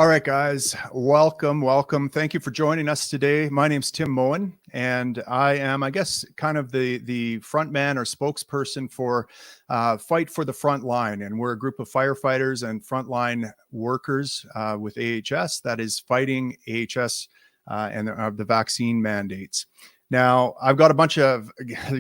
All right, guys, welcome. Thank you for joining us today. My name's Tim Moen, and I am, I guess, kind of the front man or spokesperson for Fight for the Frontline. And we're a group of firefighters and frontline workers with AHS that is fighting AHS and the vaccine mandates. Now, I've got a bunch of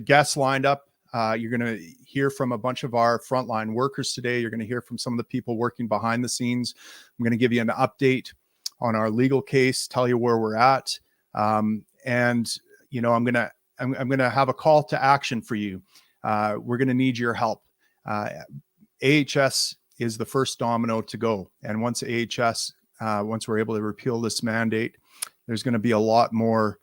guests lined up. You're going to hear from a bunch of our frontline workers today. You're going to hear from some of the people working behind the scenes. I'm going to give you an update on our legal case, tell you where we're at, and you know, I'm going to have a call to action for you. We're going to need your help. AHS is the first domino to go, and once we're able to repeal this mandate, there's going to be a lot more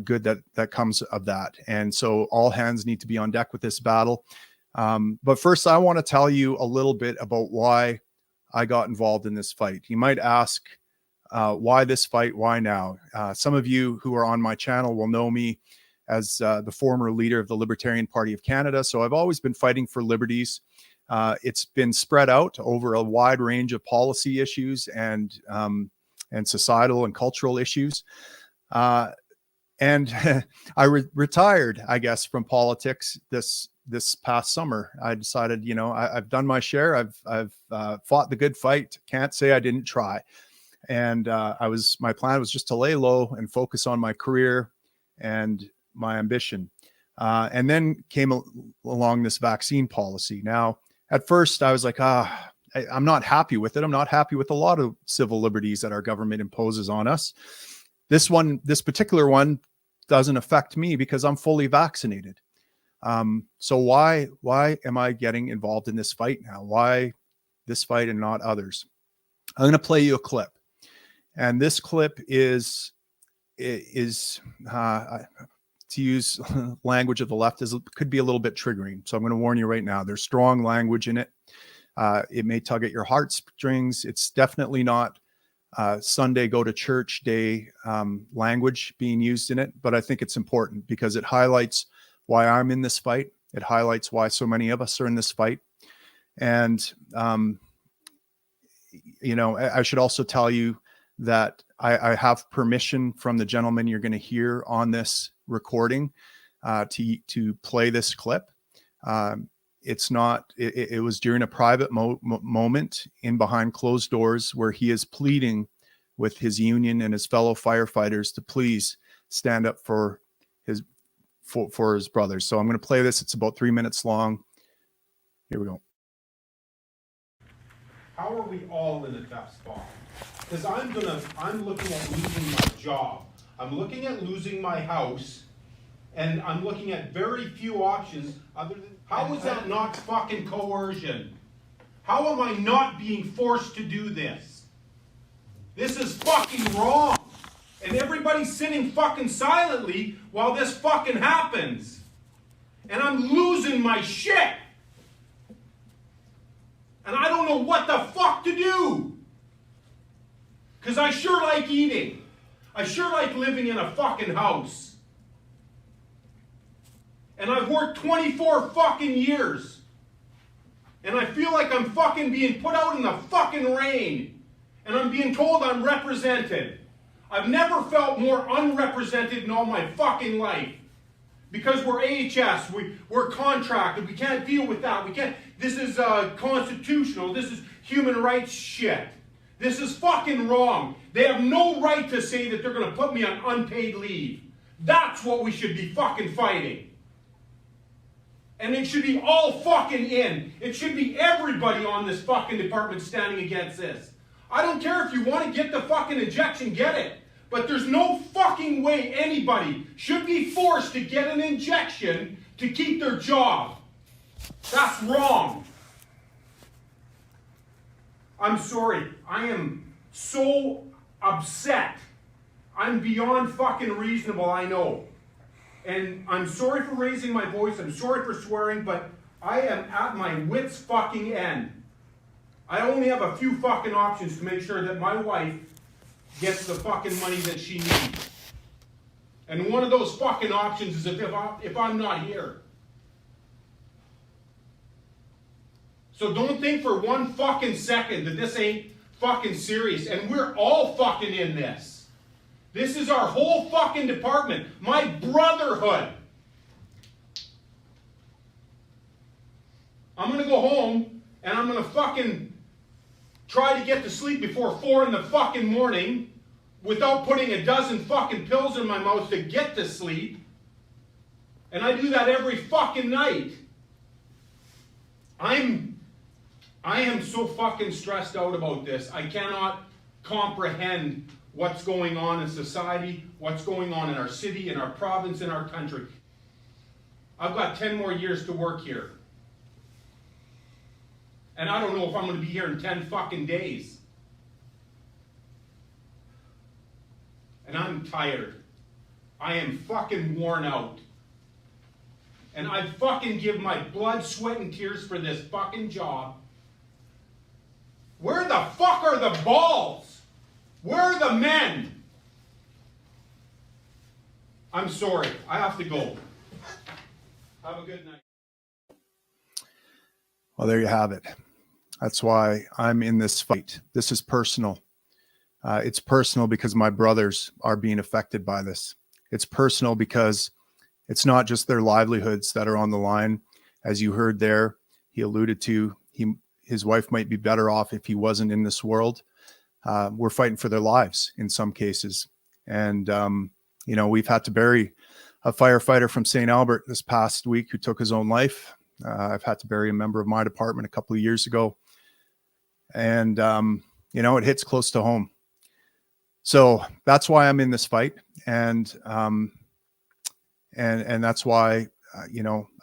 good that comes of that. And so all hands need to be on deck with this battle. But first, I want to tell you a little bit about why I got involved in this fight. You might ask, why this fight? Why now? Some of you who are on my channel will know me as the former leader of the Libertarian Party of Canada. So I've always been fighting for liberties. It's been spread out over a wide range of policy issues and societal and cultural issues. And I retired, I guess, from politics this past summer. I decided, you know, I've done my share. I've fought the good fight. Can't say I didn't try. And my plan was just to lay low and focus on my career and my ambition. And then came along this vaccine policy. Now, at first, I was like, I'm not happy with it. I'm not happy with a lot of civil liberties that our government imposes on us. This particular one doesn't affect me because I'm fully vaccinated. So why am I getting involved in this fight now? Why this fight and not others? I'm going to play you a clip. And this clip is to use language of the left, could be a little bit triggering. So I'm going to warn you right now, there's strong language in it. It may tug at your heartstrings. It's definitely not Sunday go to church day language being used in it, but I think it's important because it highlights why I'm in this fight. It highlights why so many of us are in this fight. And, you know, I should also tell you that I have permission from the gentleman you're going to hear on this recording to play this clip. It was during a private moment in behind closed doors where he is pleading with his union and his fellow firefighters to please stand up for his brothers. So I'm going to play this. It's about 3 minutes long. Here we go. How are we all in a tough spot? Because I'm looking at losing my job. I'm looking at losing my house, and I'm looking at very few options other than. How is that not fucking coercion? How am I not being forced to do this? This is fucking wrong. And everybody's sitting fucking silently while this fucking happens. And I'm losing my shit. And I don't know what the fuck to do. Because I sure like eating. I sure like living in a fucking house. And I've worked 24 fucking years. And I feel like I'm fucking being put out in the fucking rain. And I'm being told I'm represented. I've never felt more unrepresented in all my fucking life. Because we're AHS, we're contracted, we can't deal with that. This is constitutional, this is human rights shit. This is fucking wrong. They have no right to say that they're going to put me on unpaid leave. That's what we should be fucking fighting. And it should be all fucking in. It should be everybody on this fucking department standing against this. I don't care if you want to get the fucking injection, get it. But there's no fucking way anybody should be forced to get an injection to keep their job. That's wrong. I'm sorry. I am so upset. I'm beyond fucking reasonable, I know. And I'm sorry for raising my voice. I'm sorry for swearing, but I am at my wit's fucking end. I only have a few fucking options to make sure that my wife gets the fucking money that she needs. And one of those fucking options is if I'm not here. So don't think for one fucking second that this ain't fucking serious, and we're all fucking in this. This is our whole fucking department. My brotherhood. I'm gonna go home and I'm gonna fucking try to get to sleep before 4 in the fucking morning without putting a dozen fucking pills in my mouth to get to sleep. And I do that every fucking night. I am so fucking stressed out about this. I cannot comprehend what's going on in society, what's going on in our city, in our province, in our country. I've got 10 more years to work here. And I don't know if I'm going to be here in 10 fucking days. And I'm tired. I am fucking worn out. And I fucking give my blood, sweat, and tears for this fucking job. Where the fuck are the balls? Where are the men? I'm sorry. I have to go. Have a good night. Well, there you have it. That's why I'm in this fight. This is personal. It's personal because my brothers are being affected by this. It's personal because it's not just their livelihoods that are on the line. As you heard there, he alluded to his wife might be better off if he wasn't in this world. We're fighting for their lives in some cases. And, we've had to bury a firefighter from St. Albert this past week who took his own life. I've had to bury a member of my department a couple of years ago. And, it hits close to home. So that's why I'm in this fight. And that's why,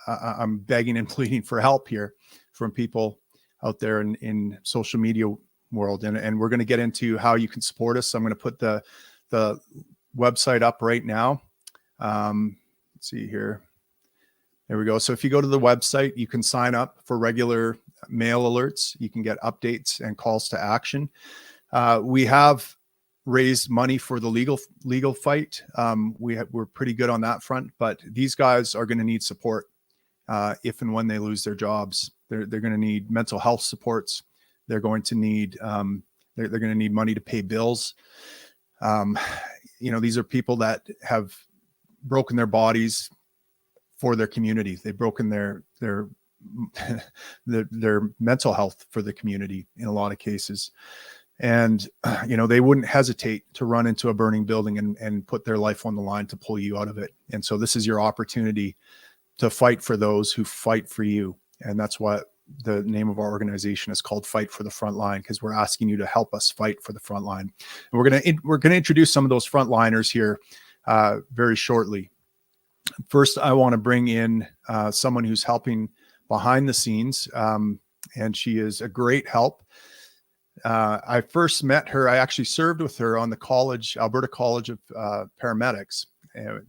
I'm begging and pleading for help here from people out there in social media world. And we're going to get into how you can support us. I'm going to put the website up right now. Let's see here. There we go. So if you go to the website, you can sign up for regular mail alerts. You can get updates and calls to action. We have raised money for the legal fight. We're pretty good on that front, but these guys are going to need support if and when they lose their jobs. They're going to need mental health supports. They're going to need they're going to need money to pay bills. These are people that have broken their bodies for their community. They've broken their mental health for the community in a lot of cases. And, they wouldn't hesitate to run into a burning building and put their life on the line to pull you out of it. And so this is your opportunity to fight for those who fight for you. And that's what the name of our organization is called, Fight for the Frontline, because we're asking you to help us fight for the frontline. And we're going to introduce some of those frontliners here very shortly. First, I want to bring in someone who's helping behind the scenes, and she is a great help. I first met her. I actually served with her on the Alberta College of Paramedics,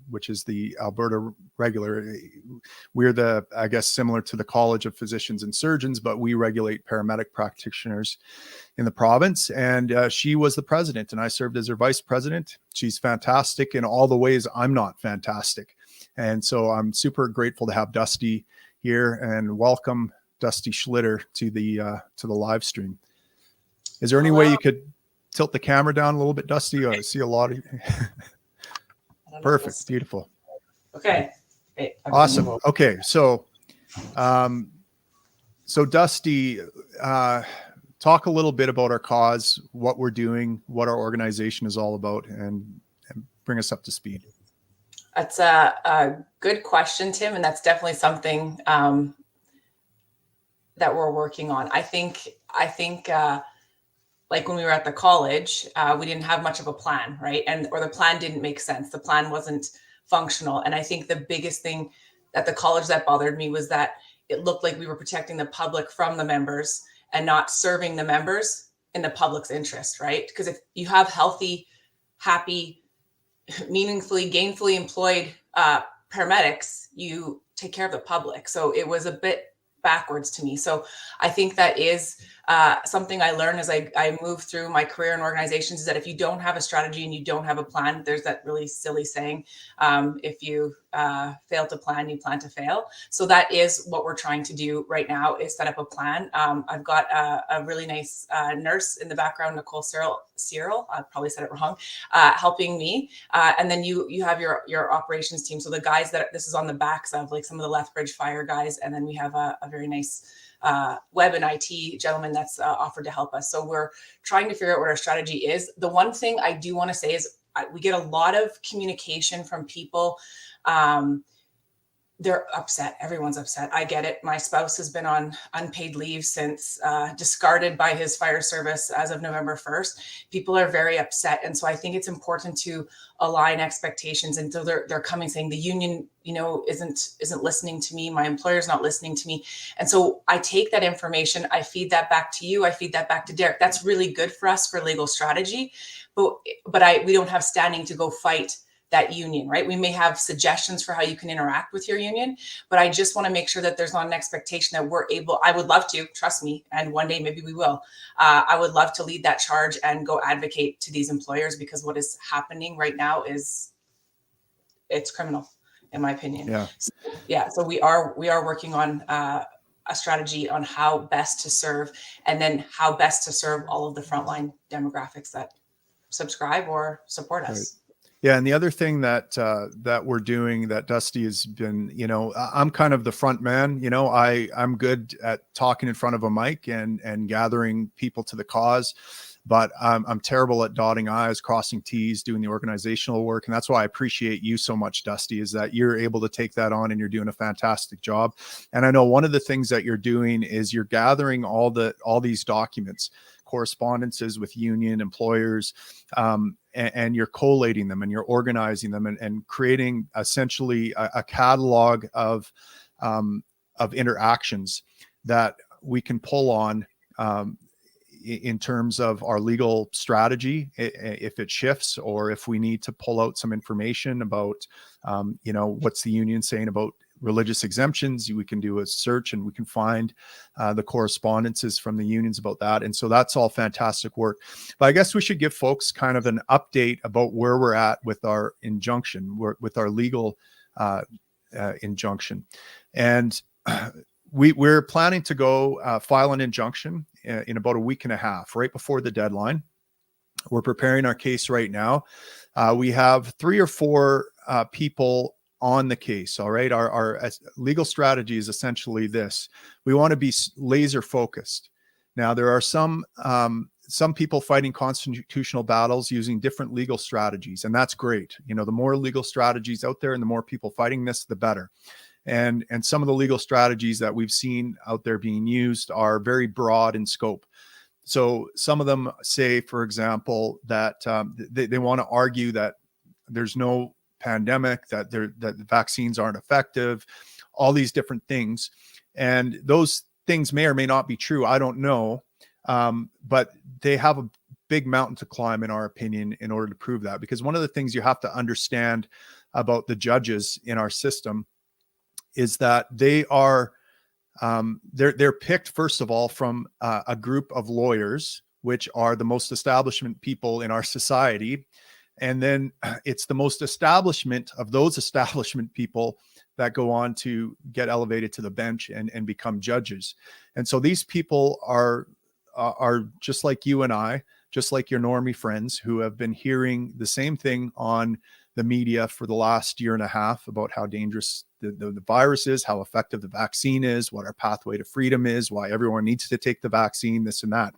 which is the Alberta regular. We're I guess, similar to the College of Physicians and Surgeons, but we regulate paramedic practitioners in the province. And she was the president, and I served as her vice president. She's fantastic in all the ways I'm not fantastic. And so I'm super grateful to have Dusty here, and welcome Dusty Schlitter to the live stream. Is there any way you could tilt the camera down a little bit, Dusty? I see a lot of you. Perfect. Beautiful. Okay. Awesome. Okay. So Dusty, talk a little bit about our cause, what we're doing, what our organization is all about, and bring us up to speed. That's a good question, Tim. And that's definitely something that we're working on. I think like when we were at the college, we didn't have much of a plan, right? Or the plan didn't make sense. The plan wasn't functional. And I think the biggest thing at the college that bothered me was that it looked like we were protecting the public from the members and not serving the members in the public's interest, right? Because if you have healthy, happy, meaningfully, gainfully employed paramedics, you take care of the public. So it was a bit backwards to me. So I think that is something I learned as I moved through my career in organizations is that if you don't have a strategy and you don't have a plan, there's that really silly saying, if you fail to plan, you plan to fail. So that is what we're trying to do right now, is set up a plan. I've got a really nice nurse in the background, Nicole Cyril, I probably said it wrong, helping me. And then you have your operations team. So the guys that this is on the backs of, like some of the Lethbridge fire guys. And then we have a very nice web and IT gentleman that's offered to help us. So we're trying to figure out what our strategy is. The one thing I do want to say is we get a lot of communication from people. They're upset. Everyone's upset. I get it. My spouse has been on unpaid leave since discarded by his fire service as of November 1st. People are very upset. And so I think it's important to align expectations. And so they're coming saying the union, isn't listening to me. My employer's not listening to me. And so I take that information, I feed that back to you. I feed that back to Derek. That's really good for us for legal strategy. But we don't have standing to go fight that union, right? We may have suggestions for how you can interact with your union, but I just want to make sure that there's not an expectation that we're able, I would love to, trust me, and one day maybe we will. I would love to lead that charge and go advocate to these employers, because what is happening right now it's criminal, in my opinion. So we are working on a strategy on how best to serve, and then how best to serve all of the frontline demographics that subscribe or support us. Right. Yeah. And the other thing that we're doing, that Dusty has been, I'm kind of the front man, I'm good at talking in front of a mic and gathering people to the cause, but I'm terrible at dotting I's, crossing T's, doing the organizational work. And that's why I appreciate you so much, Dusty, is that you're able to take that on and you're doing a fantastic job. And I know one of the things that you're doing is you're gathering all these documents, correspondences with union employers, and you're collating them and you're organizing them and creating essentially a catalog of interactions that we can pull on in terms of our legal strategy, if it shifts, or if we need to pull out some information about, what's the union saying about religious exemptions. We can do a search and we can find the correspondences from the unions about that. And so that's all fantastic work. But I guess we should give folks kind of an update about where we're at with our injunction, with our legal injunction. And we're planning to go file an injunction in about a week and a half, right before the deadline. We're preparing our case right now. We have 3 or 4 people on the case. All right. Our legal strategy is essentially this. We want to be laser focused. Now, there are some people fighting constitutional battles using different legal strategies, and that's great. The more legal strategies out there and the more people fighting this, the better. And some of the legal strategies that we've seen out there being used are very broad in scope. So some of them say, for example, that they want to argue that there's no pandemic, that the vaccines aren't effective, all these different things. And those things may or may not be true. I don't know. But they have a big mountain to climb, in our opinion, in order to prove that. Because one of the things you have to understand about the judges in our system is that they are they're picked, first of all, from a group of lawyers, which are the most establishment people in our society. And then it's the most establishment of those establishment people that go on to get elevated to the bench and become judges. And so these people are just like you and I, just like your normie friends, who have been hearing the same thing on the media for the last year and a half about how dangerous the virus is, how effective the vaccine is, what our pathway to freedom is, why everyone needs to take the vaccine, this and that.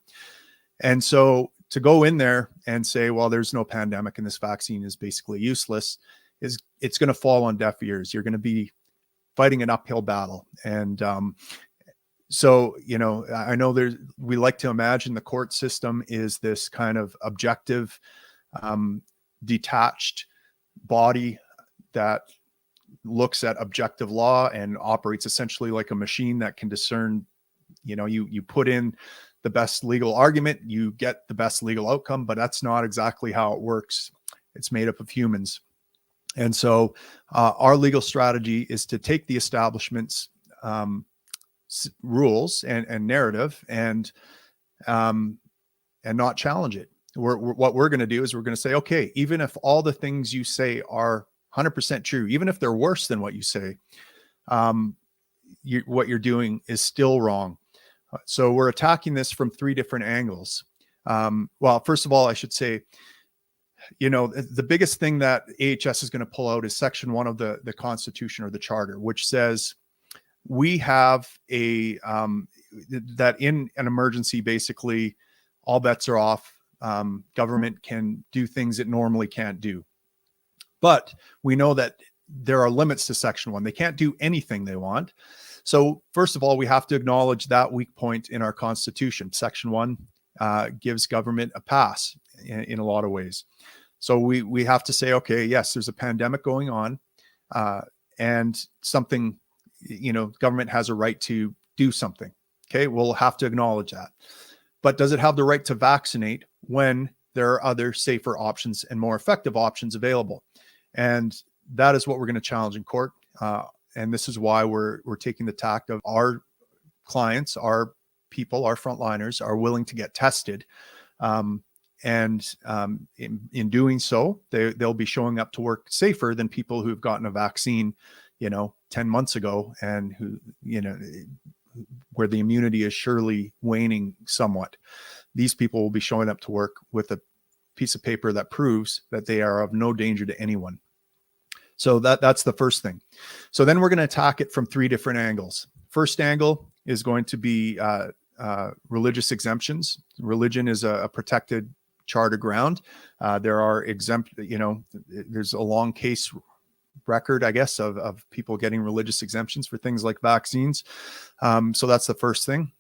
And so to go in there and say, well, there's no pandemic and this vaccine is basically useless, it's going to fall on deaf ears. You're going to be fighting an uphill battle. And so, I know we like to imagine the court system is this kind of objective, detached body that looks at objective law and operates essentially like a machine that can discern, you put in the best legal argument, you get the best legal outcome, but that's not exactly how it works. It's made up of humans. And so our legal strategy is to take the establishment's rules and narrative and and not challenge it. What we're going to do is we're going to say, okay, even if all the things you say are 100% true, even if they're worse than what you say, what you're doing is still wrong. So we're attacking this from 3 different angles. Well, first of all, I should say, the biggest thing that AHS is going to pull out is Section 1 of the Constitution or the Charter, which says we have that in an emergency, basically, all bets are off. Government can do things it normally can't do. But we know that there are limits to Section 1. They can't do anything they want. So first of all, we have to acknowledge that weak point in our Constitution. Section 1 gives government a pass in a lot of ways. So we have to say, okay, yes, there's a pandemic going on, and something, government has a right to do something. Okay, we'll have to acknowledge that. But does it have the right to vaccinate when there are other safer options and more effective options available? And that is what we're going to challenge in court. And this is why we're taking the tact of our clients, our people, our frontliners are willing to get tested. And in doing so, they'll be showing up to work safer than people who've gotten a vaccine, 10 months ago, and who, where the immunity is surely waning somewhat. These people will be showing up to work with a piece of paper that proves that they are of no danger to anyone. So that's the first thing. So then we're going to attack it from 3 different angles. First angle is going to be religious exemptions. Religion is a protected charter ground. There are there's a long case record, I guess, of people getting religious exemptions for things like vaccines. So that's the first thing.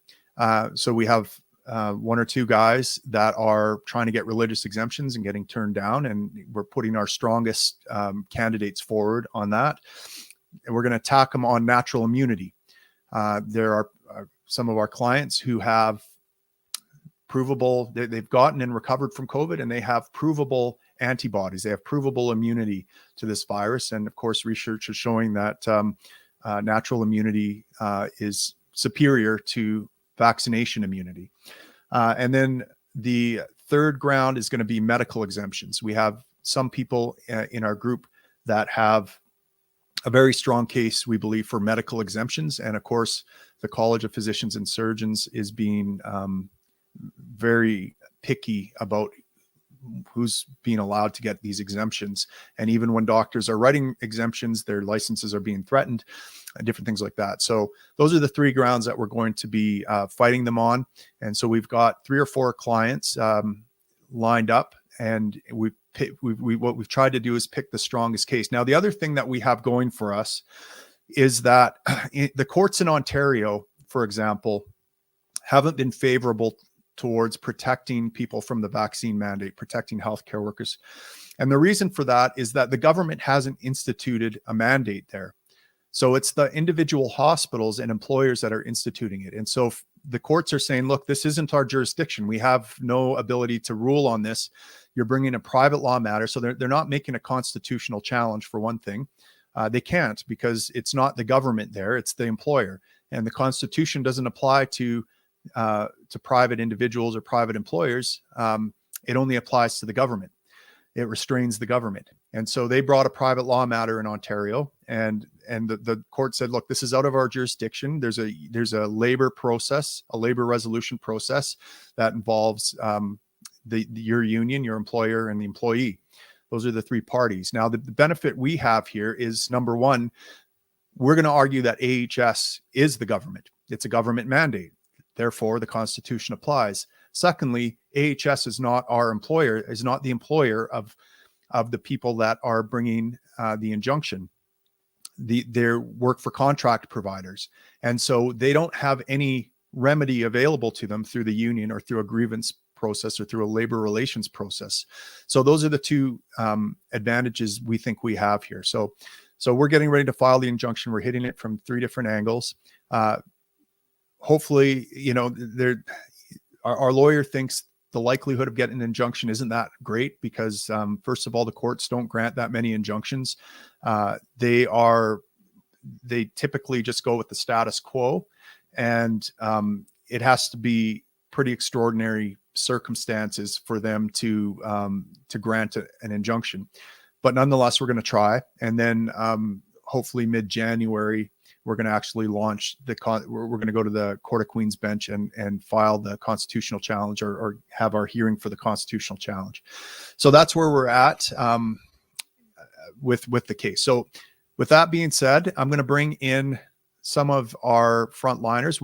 So we have 1 or 2 guys that are trying to get religious exemptions and getting turned down, and we're putting our strongest candidates forward on that. And we're going to attack them on natural immunity. There are some of our clients who have provable, they've gotten and recovered from COVID, and they have provable antibodies. They have provable immunity to this virus. And of course, research is showing that natural immunity is superior to vaccination immunity. And then the third ground is going to be medical exemptions. We have some people in our group that have a very strong case, we believe, for medical exemptions. And of course, the College of Physicians and Surgeons is being very picky about who's being allowed to get these exemptions. And even when doctors are writing exemptions, their licenses are being threatened, different things like that. So those are the 3 grounds that we're going to be fighting them on. And so we've got 3 or 4 clients lined up, and what we've tried to do is pick the strongest case. Now, the other thing that we have going for us is that the courts in Ontario, for example, haven't been favorable towards protecting people from the vaccine mandate, protecting healthcare workers. And the reason for that is that the government hasn't instituted a mandate there. So it's the individual hospitals and employers that are instituting it. And so the courts are saying, look, this isn't our jurisdiction. We have no ability to rule on this. You're bringing a private law matter. So they're not making a constitutional challenge, for one thing. They can't, because it's not the government there, it's the employer. And the Constitution doesn't apply to private individuals or private employers. It only applies to the government. It restrains the government. And so they brought a private law matter in Ontario, and the court said, look, this is out of our jurisdiction. There's a labor process, a labor resolution process that involves your union, your employer, and the employee. Those are the 3 parties. Now, the benefit we have here is, number one, we're going to argue that AHS is the government. It's a government mandate. Therefore, the Constitution applies. Secondly, AHS is not our employer, is not the employer of the people that are bringing the injunction. They're work for contract providers. And so they don't have any remedy available to them through the union or through a grievance process or through a labor relations process. So those are the 2 advantages we think we have here. So we're getting ready to file the injunction. We're hitting it from 3 different angles. Hopefully, our lawyer thinks the likelihood of getting an injunction isn't that great because, first of all, the courts don't grant that many injunctions. They typically just go with the status quo, and it has to be pretty extraordinary circumstances for them to grant an injunction. But nonetheless, we're going to try. And then hopefully mid-January, we're going to actually launch we're going to go to the Court of Queen's Bench and file the constitutional challenge, or have our hearing for the constitutional challenge. So that's where we're at with the case. So with that being said, I'm going to bring in some of our frontliners.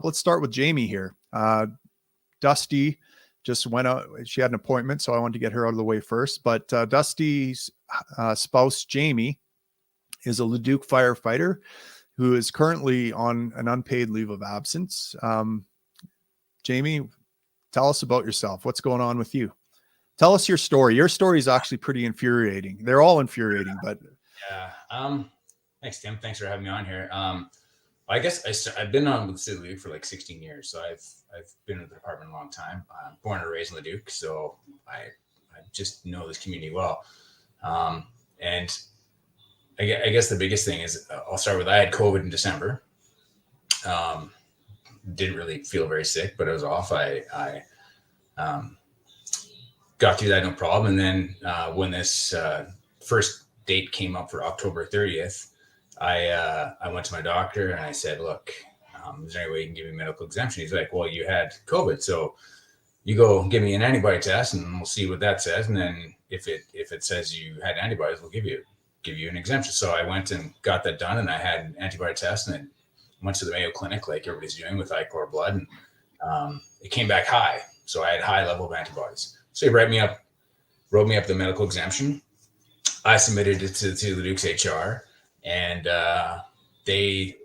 Let's start with Jamie here. Dusty just went out. She had an appointment, so I wanted to get her out of the way first. But Dusty's spouse, Jamie, is a Leduc firefighter who is currently on an unpaid leave of absence. Jamie, tell us about yourself. What's going on with you? Tell us your story. Your story is actually pretty infuriating. They're all infuriating, but yeah. Thanks, Tim. Thanks for having me on here. I guess I've been on with City League for like 16 years, so I've been in the department a long time. I'm born and raised in Leduc, so I just know this community well. And I guess the biggest thing is, I'll start with, I had COVID in December. Didn't really feel very sick, but I was off. I got through that no problem. And then when this first date came up for October 30th, I went to my doctor and I said, look, is there any way you can give me a medical exemption? He's like, well, you had COVID, so you go give me an antibody test and we'll see what that says. And then if it says you had antibodies, we'll give you an exemption. So I went and got that done, and I had an antibody test, and I went to the Mayo Clinic like everybody's doing with iCore blood, and it came back high. So I had high level of antibodies. So he wrote me up the medical exemption. I submitted it to the Duke's HR, and they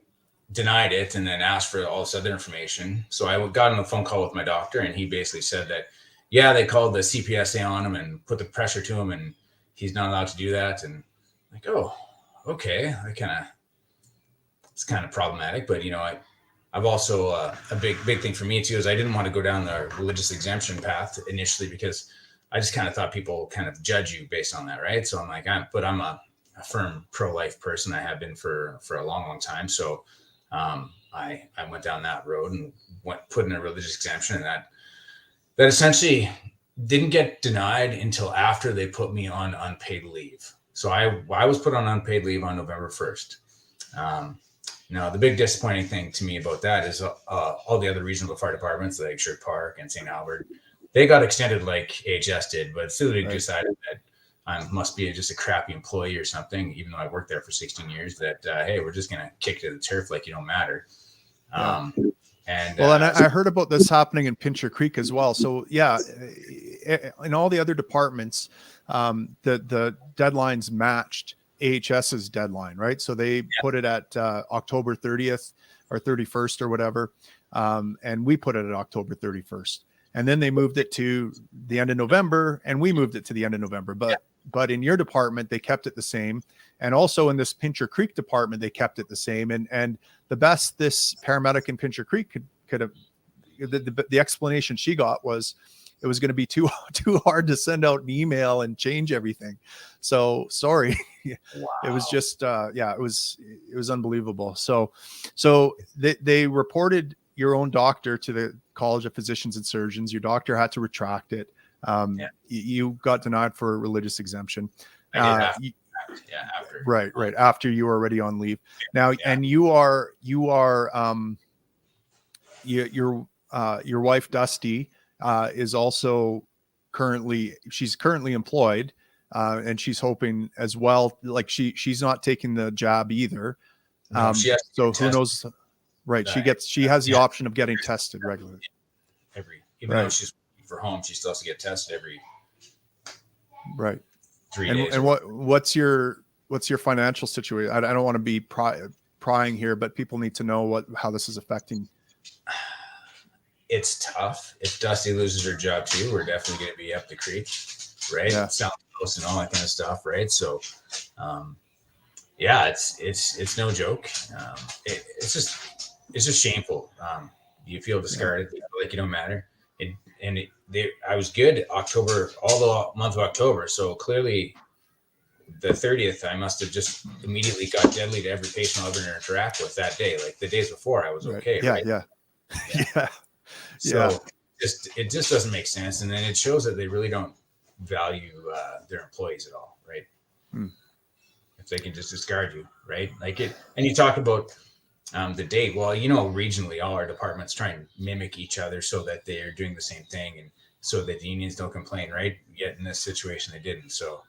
denied it and then asked for all this other information. So I got on a phone call with my doctor, and he basically said that, yeah, they called the CPSA on him and put the pressure to him, and he's not allowed to do that. And like, oh, okay. It's kind of problematic, but I've also, a big thing for me too, is I didn't want to go down the religious exemption path initially, because I just kind of thought people kind of judge you based on that. Right. So I'm like, I'm a firm pro-life person. I have been for a long, long time. So, I went down that road and put in a religious exemption, and that essentially didn't get denied until after they put me on unpaid leave. So I was put on unpaid leave on November 1st. Now, the big disappointing thing to me about that is all the other regional fire departments like Sherwood Park and St. Albert, they got extended like AHS did, but City League decided that I must be just a crappy employee or something, even though I worked there for 16 years, that, hey, we're just going to kick you to the turf like you don't matter. And I heard about this happening in Pincher Creek as well. So yeah, in all the other departments, the deadlines matched AHS's deadline, right? So they put it at October 30th or 31st or whatever. And we put it at October 31st. And then they moved it to the end of November, and we moved it to the end of November. But in your department, they kept it the same. And also in this Pincher Creek department, they kept it the same. And the best this paramedic in Pincher Creek could have, the explanation she got was it was going to be too hard to send out an email and change everything. So sorry. Wow. It was just, it was unbelievable. So they reported your own doctor to the College of Physicians and Surgeons. Your doctor had to retract it. You got denied for a religious exemption. After. Right. After you were already on leave. Now, and your wife, Dusty, is also currently employed. And she's hoping as well, like she's not taking the jab either. So who knows? Right. She has the option of getting tested regularly. Even though she's for home, she still has to get tested every 3 days. And what's your financial situation? I don't want to be prying here, but people need to know how this is affecting. It's tough. If Dusty loses her job too, we're definitely going to be up the creek, right? Yeah. Sound close and all that kind of stuff, right? So, it's no joke. It's just shameful. You feel discarded, you feel like you don't matter. I was good October, all the month of October. So clearly the 30th, I must have just immediately got deadly to every patient I'll ever interact with that day. Like the days before I was okay. Yeah. So it just doesn't make sense. And then it shows that they really don't value their employees at all, right? If they can just discard you, right? Like it, and you talk about the date. Well, regionally, all our departments try and mimic each other so that they're doing the same thing, and so that the unions don't complain, right? Yet in this situation, they didn't. So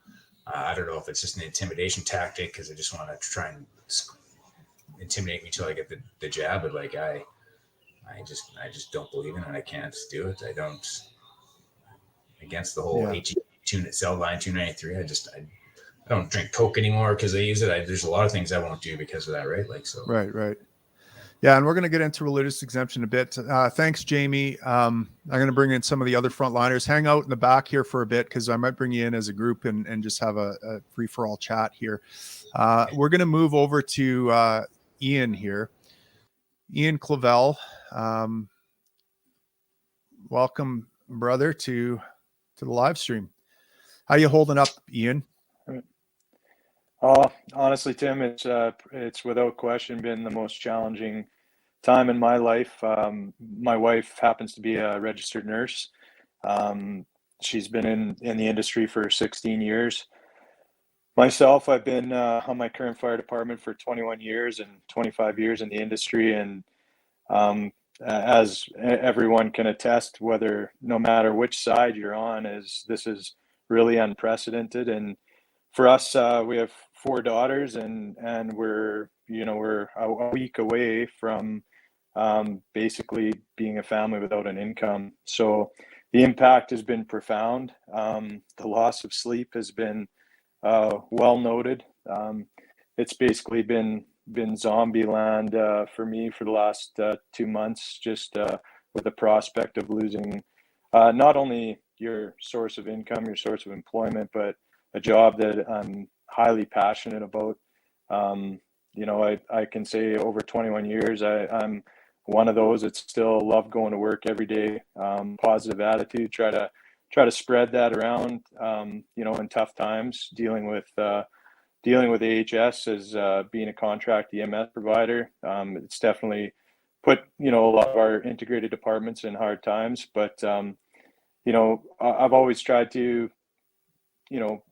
I don't know if it's just an intimidation tactic because they just want to try and intimidate me till I get the jab. But like I just don't believe in it. I can't do it. I don't. Against the whole HE cell line 293. I don't drink Coke anymore because I use it. There's a lot of things I won't do because of that, right? Like so. Right. Yeah, and we're going to get into religious exemption a bit. Thanks, Jamie. I'm going to bring in some of the other frontliners. Hang out in the back here for a bit because I might bring you in as a group and just have a free-for-all chat here. We're going to move over to Ian here. Ian Clavel. Welcome, brother, to the live stream. How you holding up, Ian? Honestly, Tim, it's without question been the most challenging time in my life. My wife happens to be a registered nurse. She's been in the industry for 16 years. Myself, I've been on my current fire department for 21 years and 25 years in the industry. And as everyone can attest, no matter which side you're on, this is really unprecedented. And for us, we have 4 daughters, and we're a week away from basically being a family without an income. So the impact has been profound. The loss of sleep has been well noted. It's basically been zombie land for me for the last 2 months, just with the prospect of losing not only your source of income, your source of employment, but a job that I'm highly passionate about. I can say over 21 years, I'm one of those that still love going to work every day. Positive attitude, try to spread that around, in tough times, dealing with AHS as being a contract EMS provider. It's definitely put, a lot of our integrated departments in hard times, but, I've always tried to,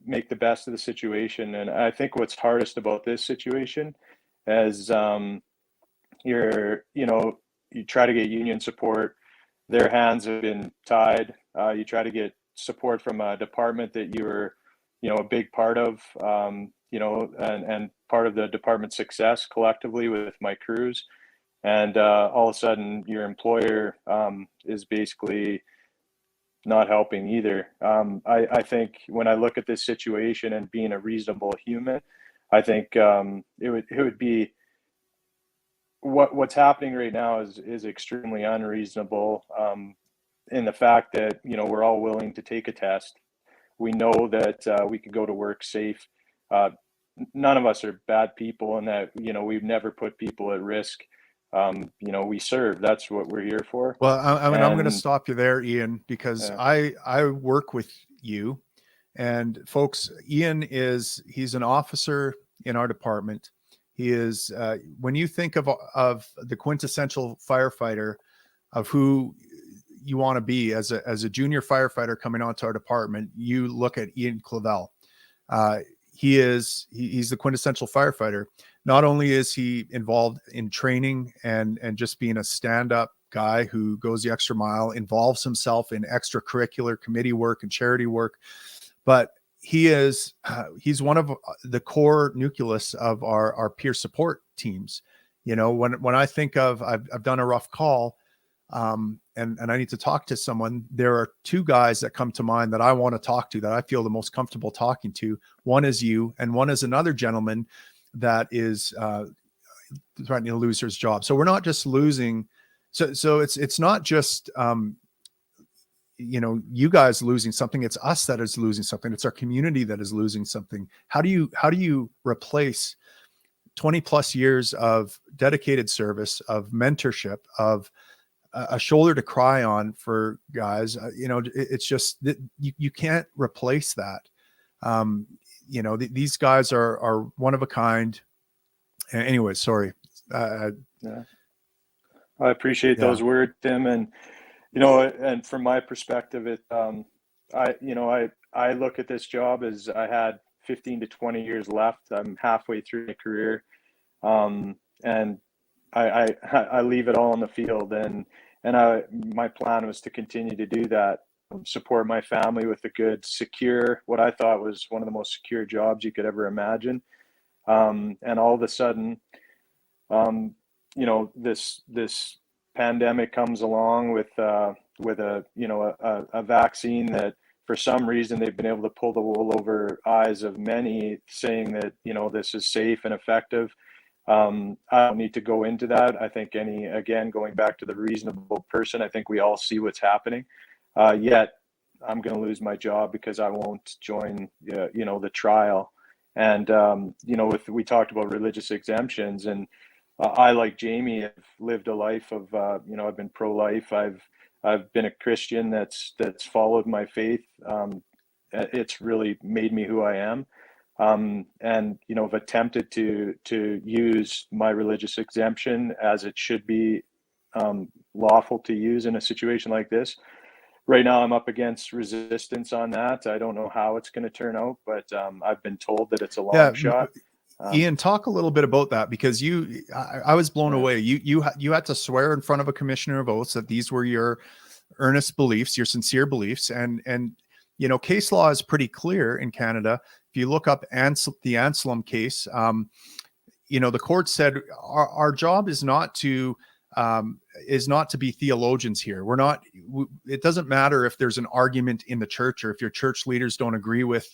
make the best of the situation. And I think what's hardest about this situation is you try to get union support. Their hands have been tied. You try to get support from a department that you were, a big part of, and part of the department's success collectively with my crews. And all of a sudden your employer is basically not helping either. I think when I look at this situation and being a reasonable human, I think it would be what's happening right now is extremely unreasonable. In the fact that we're all willing to take a test, we know that we could go to work safe. None of us are bad people, and that we've never put people at risk. We serve. That's what we're here for. Well, I'm going to stop you there, Ian, because I work with you, and folks, Ian he's an officer in our department. He is, when you think of the quintessential firefighter, of who you want to be as a junior firefighter coming onto our department, you look at Ian Clavel. He's the quintessential firefighter. Not only is he involved in training and just being a stand-up guy who goes the extra mile, involves himself in extracurricular committee work and charity work, but he's one of the core nucleus of our peer support teams. When I think of, I've done a rough call, and I need to talk to someone, there are 2 guys that come to mind that I want to talk to, that I feel the most comfortable talking to. One is you, and one is another gentleman that is threatening to lose his job. So we're not just losing. So it's not just, you guys losing something. It's us that is losing something. It's our community that is losing something. How do you replace 20 plus years of dedicated service, of mentorship, of a shoulder to cry on for guys? It's just that you can't replace that. These guys are one of a kind. Anyway, sorry. Yeah. I appreciate those words, Tim. And You know, and from my perspective, I look at this job as I had 15 to 20 years left. I'm halfway through my career, and I leave it all on the field, and my plan was to continue to do that, support my family with a good, secure, what I thought was one of the most secure jobs you could ever imagine. And all of a sudden, this pandemic comes along with a vaccine that for some reason they've been able to pull the wool over eyes of many, saying that this is safe and effective. I don't need to go into that. I think going back to the reasonable person, I think we all see what's happening. Yet I'm going to lose my job because I won't join the trial. And we talked about religious exemptions, and I, like Jamie, have lived a life of I've been pro-life. I've been a Christian that's followed my faith. It's really made me who I am. And have attempted to use my religious exemption as it should be lawful to use in a situation like this. Right now, I'm up against resistance on that. I don't know how it's going to turn out, but I've been told that it's a long shot. Ian, talk a little bit about that, because I was blown away. You had to swear in front of a commissioner of oaths that these were your earnest beliefs, your sincere beliefs, and case law is pretty clear in Canada. If you look up the Anselm case, the court said our job is not to be theologians here. It doesn't matter if there's an argument in the church or if your church leaders don't agree with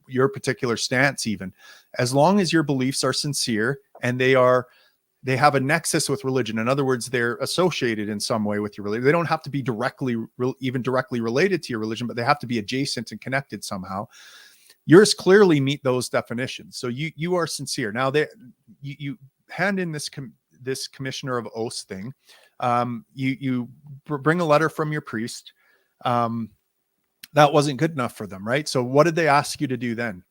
your particular stance, even as long as your beliefs are sincere and they have a nexus with religion. In other words, they're associated in some way with your religion. They don't have to be directly related to your religion, but they have to be adjacent and connected somehow. Yours clearly meet those definitions. So you are sincere. Now you hand in this commissioner of oaths thing. You bring a letter from your priest. That wasn't good enough for them, right? So what did they ask you to do then?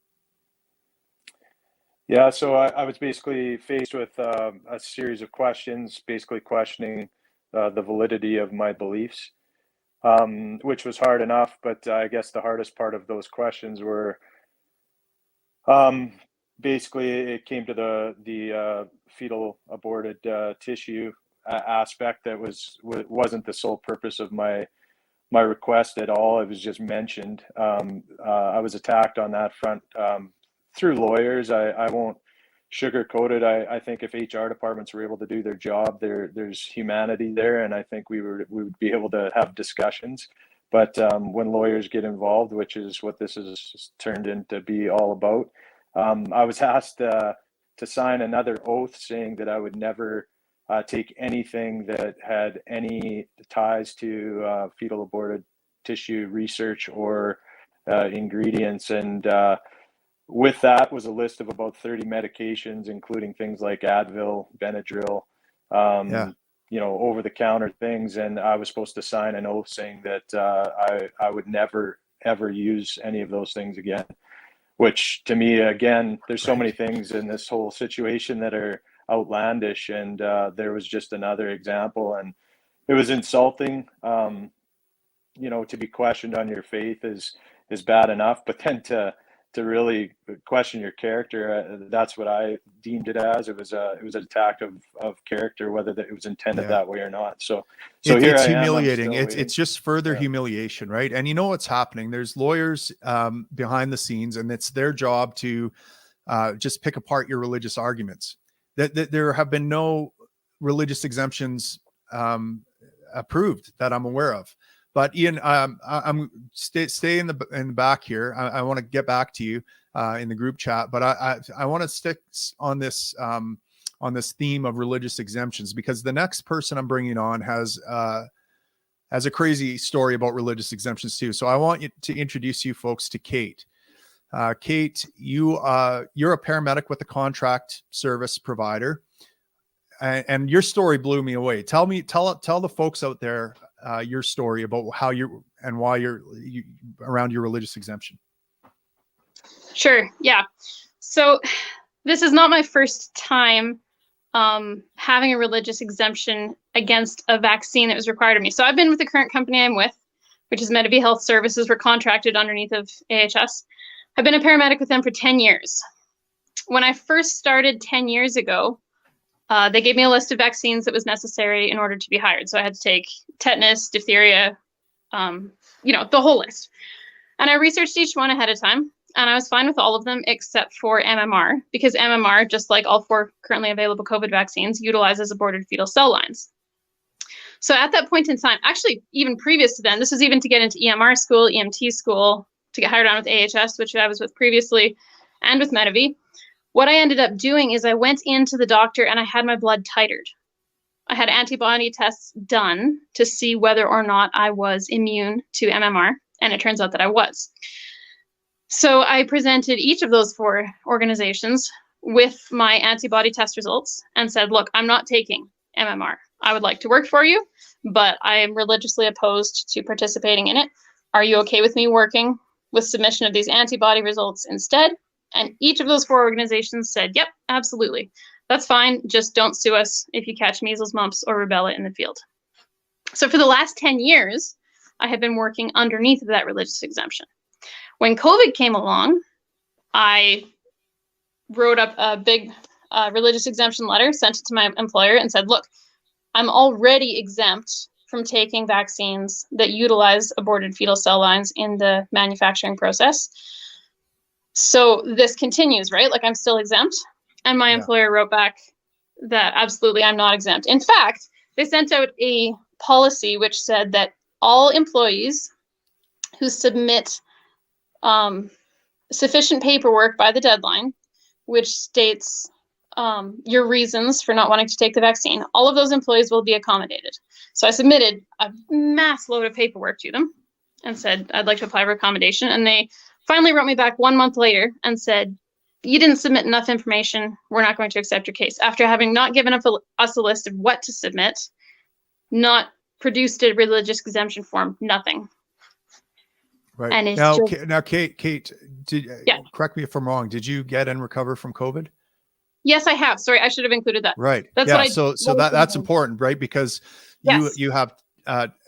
Yeah, so I was basically faced with a series of questions, basically questioning the validity of my beliefs, which was hard enough. But I guess the hardest part of those questions were basically it came to the fetal aborted tissue aspect that wasn't the sole purpose of my request at all. It was just mentioned. I was attacked on that front through lawyers. I won't sugarcoat it. I think if HR departments were able to do their job, there's humanity there, and I think we would be able to have discussions. But when lawyers get involved, which is what this is turned into be all about, I was asked to sign another oath saying that I would never take anything that had any ties to fetal aborted tissue research or ingredients. And with that was a list of about 30 medications, including things like Advil, Benadryl, over-the-counter things. And I was supposed to sign an oath saying that I would never, ever use any of those things again, which to me, again, there's so many things in this whole situation that are outlandish, and there was just another example, and it was insulting. To be questioned on your faith is bad enough, but then to really question your character, that's what I deemed it as. It was an attack of character, whether it was intended that way or not. So it's humiliating. It's just further humiliation, right? And you know what's happening? There's lawyers behind the scenes, and it's their job to just pick apart your religious arguments. That there have been no religious exemptions approved that I'm aware of. But Ian, I'm stay in the back here. I want to get back to you in the group chat, but I want to stick on this theme of religious exemptions, because the next person I'm bringing on has a crazy story about religious exemptions too. So I want you to introduce you folks to Kate. Kate, you're a paramedic with a contract service provider, and your story blew me away. Tell the folks out there your story about how why you're around your religious exemption. Sure. Yeah. So this is not my first time having a religious exemption against a vaccine that was required of me. So I've been with the current company I'm with, which is Medivie Health Services. We're contracted underneath of AHS. I've been a paramedic with them for 10 years. When I first started 10 years ago, they gave me a list of vaccines that was necessary in order to be hired. So I had to take tetanus, diphtheria, the whole list. And I researched each one ahead of time, and I was fine with all of them except for MMR, because MMR, just like all 4 currently available COVID vaccines, utilizes aborted fetal cell lines. So at that point in time, actually even previous to then, this was even to get into EMR school, EMT school, to get hired on with AHS, which I was with previously, and with Medivie. What I ended up doing is I went into the doctor and I had my blood titered. I had antibody tests done to see whether or not I was immune to MMR, and it turns out that I was. So I presented each of those 4 organizations with my antibody test results and said, look, I'm not taking MMR. I would like to work for you, but I am religiously opposed to participating in it. Are you okay with me working with submission of these antibody results instead? And each of those 4 organizations said, yep, absolutely. That's fine. Just don't sue us if you catch measles, mumps, or rubella in the field. So for the last 10 years, I have been working underneath of that religious exemption. When COVID came along, I wrote up a big religious exemption letter, sent it to my employer, and said, look, I'm already exempt from taking vaccines that utilize aborted fetal cell lines in the manufacturing process. So this continues, right? Like I'm still exempt. And my employer wrote back that absolutely I'm not exempt. In fact, they sent out a policy which said that all employees who submit sufficient paperwork by the deadline, which states your reasons for not wanting to take the vaccine, all of those employees will be accommodated. So I submitted a mass load of paperwork to them and said, I'd like to apply for accommodation. And they finally wrote me back 1 month later and said, you didn't submit enough information. We're not going to accept your case. After having not given us a list of what to submit, not produced a religious exemption form, nothing. Right. And it's now, Kate, correct me if I'm wrong. Did you get and recover from COVID? Yes, I have. Sorry, I should have included that. Right. That's that's important, right? Because Yes. you have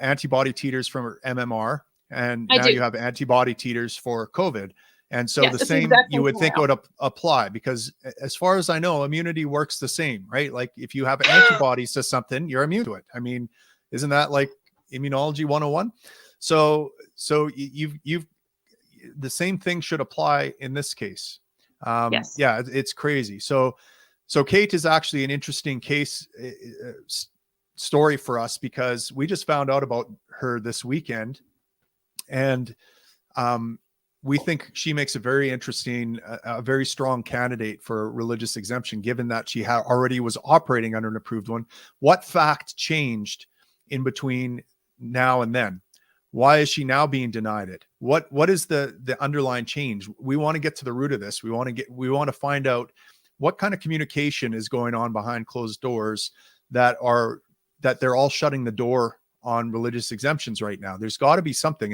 antibody titers from MMR, and I now do. you have antibody titers for COVID. And so Yes, the it's same exactly you would think now. would apply, because as far as I know, immunity works the same, right? Like if you have antibodies to something, you're immune to it. I mean, isn't that like immunology 101? So you've the same thing should apply in this case. Yes. Yeah, it's crazy. So Kate is actually an interesting case story for us, because we just found out about her this weekend, and we think she makes a very interesting, a very strong candidate for religious exemption, given that she already was operating under an approved one. What fact changed in between now and then? Why is she now being denied it? What is the underlying change? We want to get to the root of this. We want to find out what kind of communication is going on behind closed doors that they're all shutting the door on religious exemptions right now. There's got to be something.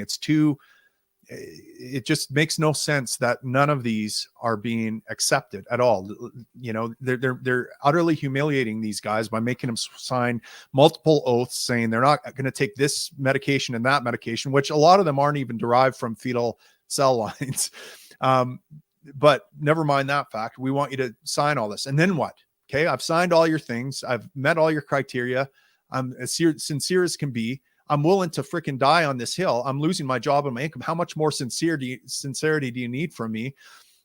It just makes no sense that none of these are being accepted at all. You know, they're utterly humiliating these guys by making them sign multiple oaths saying they're not going to take this medication and that medication, which a lot of them aren't even derived from fetal cell lines. But never mind that fact. We want you to sign all this. And then what? Okay, I've signed all your things. I've met all your criteria. I'm as sincere as can be. I'm willing to freaking die on this hill. I'm losing my job and my income. How much more sincerity do you need from me?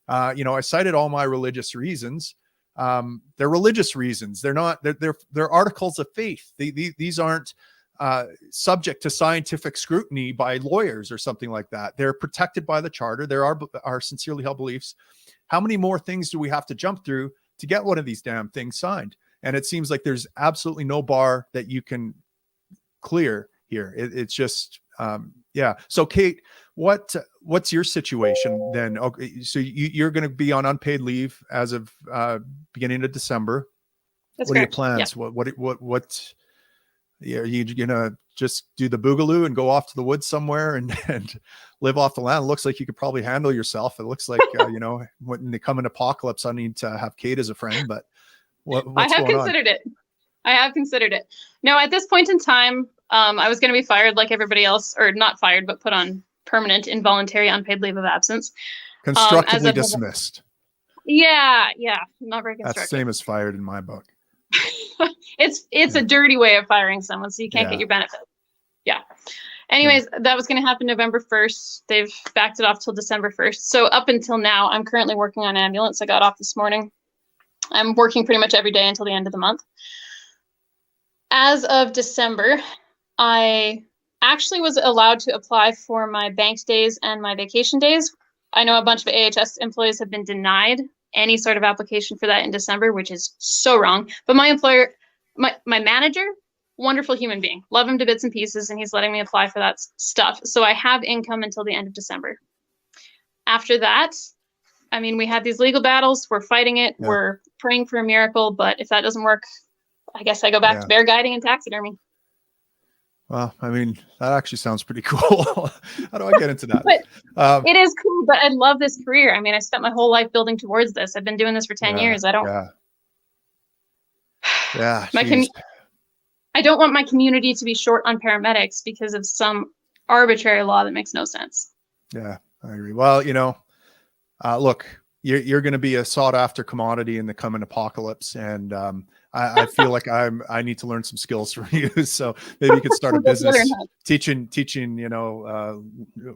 I cited all my religious reasons. They're religious reasons. They're articles of faith. These aren't subject to scientific scrutiny by lawyers or something like that. They're protected by the charter. There are our sincerely held beliefs. How many more things do we have to jump through to get one of these damn things signed? And it seems like there's absolutely no bar that you can clear here. It's just, yeah. So Kate, what's your situation then? Okay, so you're going to be on unpaid leave as of beginning of December. That's what correct. are your plans? Yeah. Are you gonna just do the boogaloo and go off to the woods somewhere and live off the land? It looks like you could probably handle yourself. It looks like when they come in apocalypse, I need to have Kate as a friend. But what's I have going considered it. I have considered it. No, at this point in time, I was going to be fired like everybody else, or not fired, but put on permanent involuntary unpaid leave of absence. Constructively dismissed. Yeah, not very That's constructive. the same as fired in my book. It's a dirty way of firing someone, so you can't get your benefit. Yeah. Anyways, that was going to happen November 1st. They've backed it off till December 1st. So up until now, I'm currently working on ambulance. I got off this morning. I'm working pretty much every day until the end of the month. As of December, I actually was allowed to apply for my banked days and my vacation days. I know a bunch of AHS employees have been denied any sort of application for that in December, which is so wrong. But my employer, my manager, wonderful human being, love him to bits and pieces, and he's letting me apply for that stuff. So I have income until the end of December. After that, I mean, we had these legal battles. We're fighting it. Yeah. We're praying for a miracle. But if that doesn't work, I guess I go back to bear guiding and taxidermy. Well, I mean, that actually sounds pretty cool. How do I get into that? But it is cool, but I love this career. I mean, I spent my whole life building towards this. I've been doing this for 10 years. I don't. Yeah. I don't want my community to be short on paramedics because of some arbitrary law that makes no sense. Yeah, I agree. Well, you know, look, you're going to be a sought after commodity in the coming apocalypse. And I feel like I need to learn some skills from you. So maybe you could start a business teaching, you know,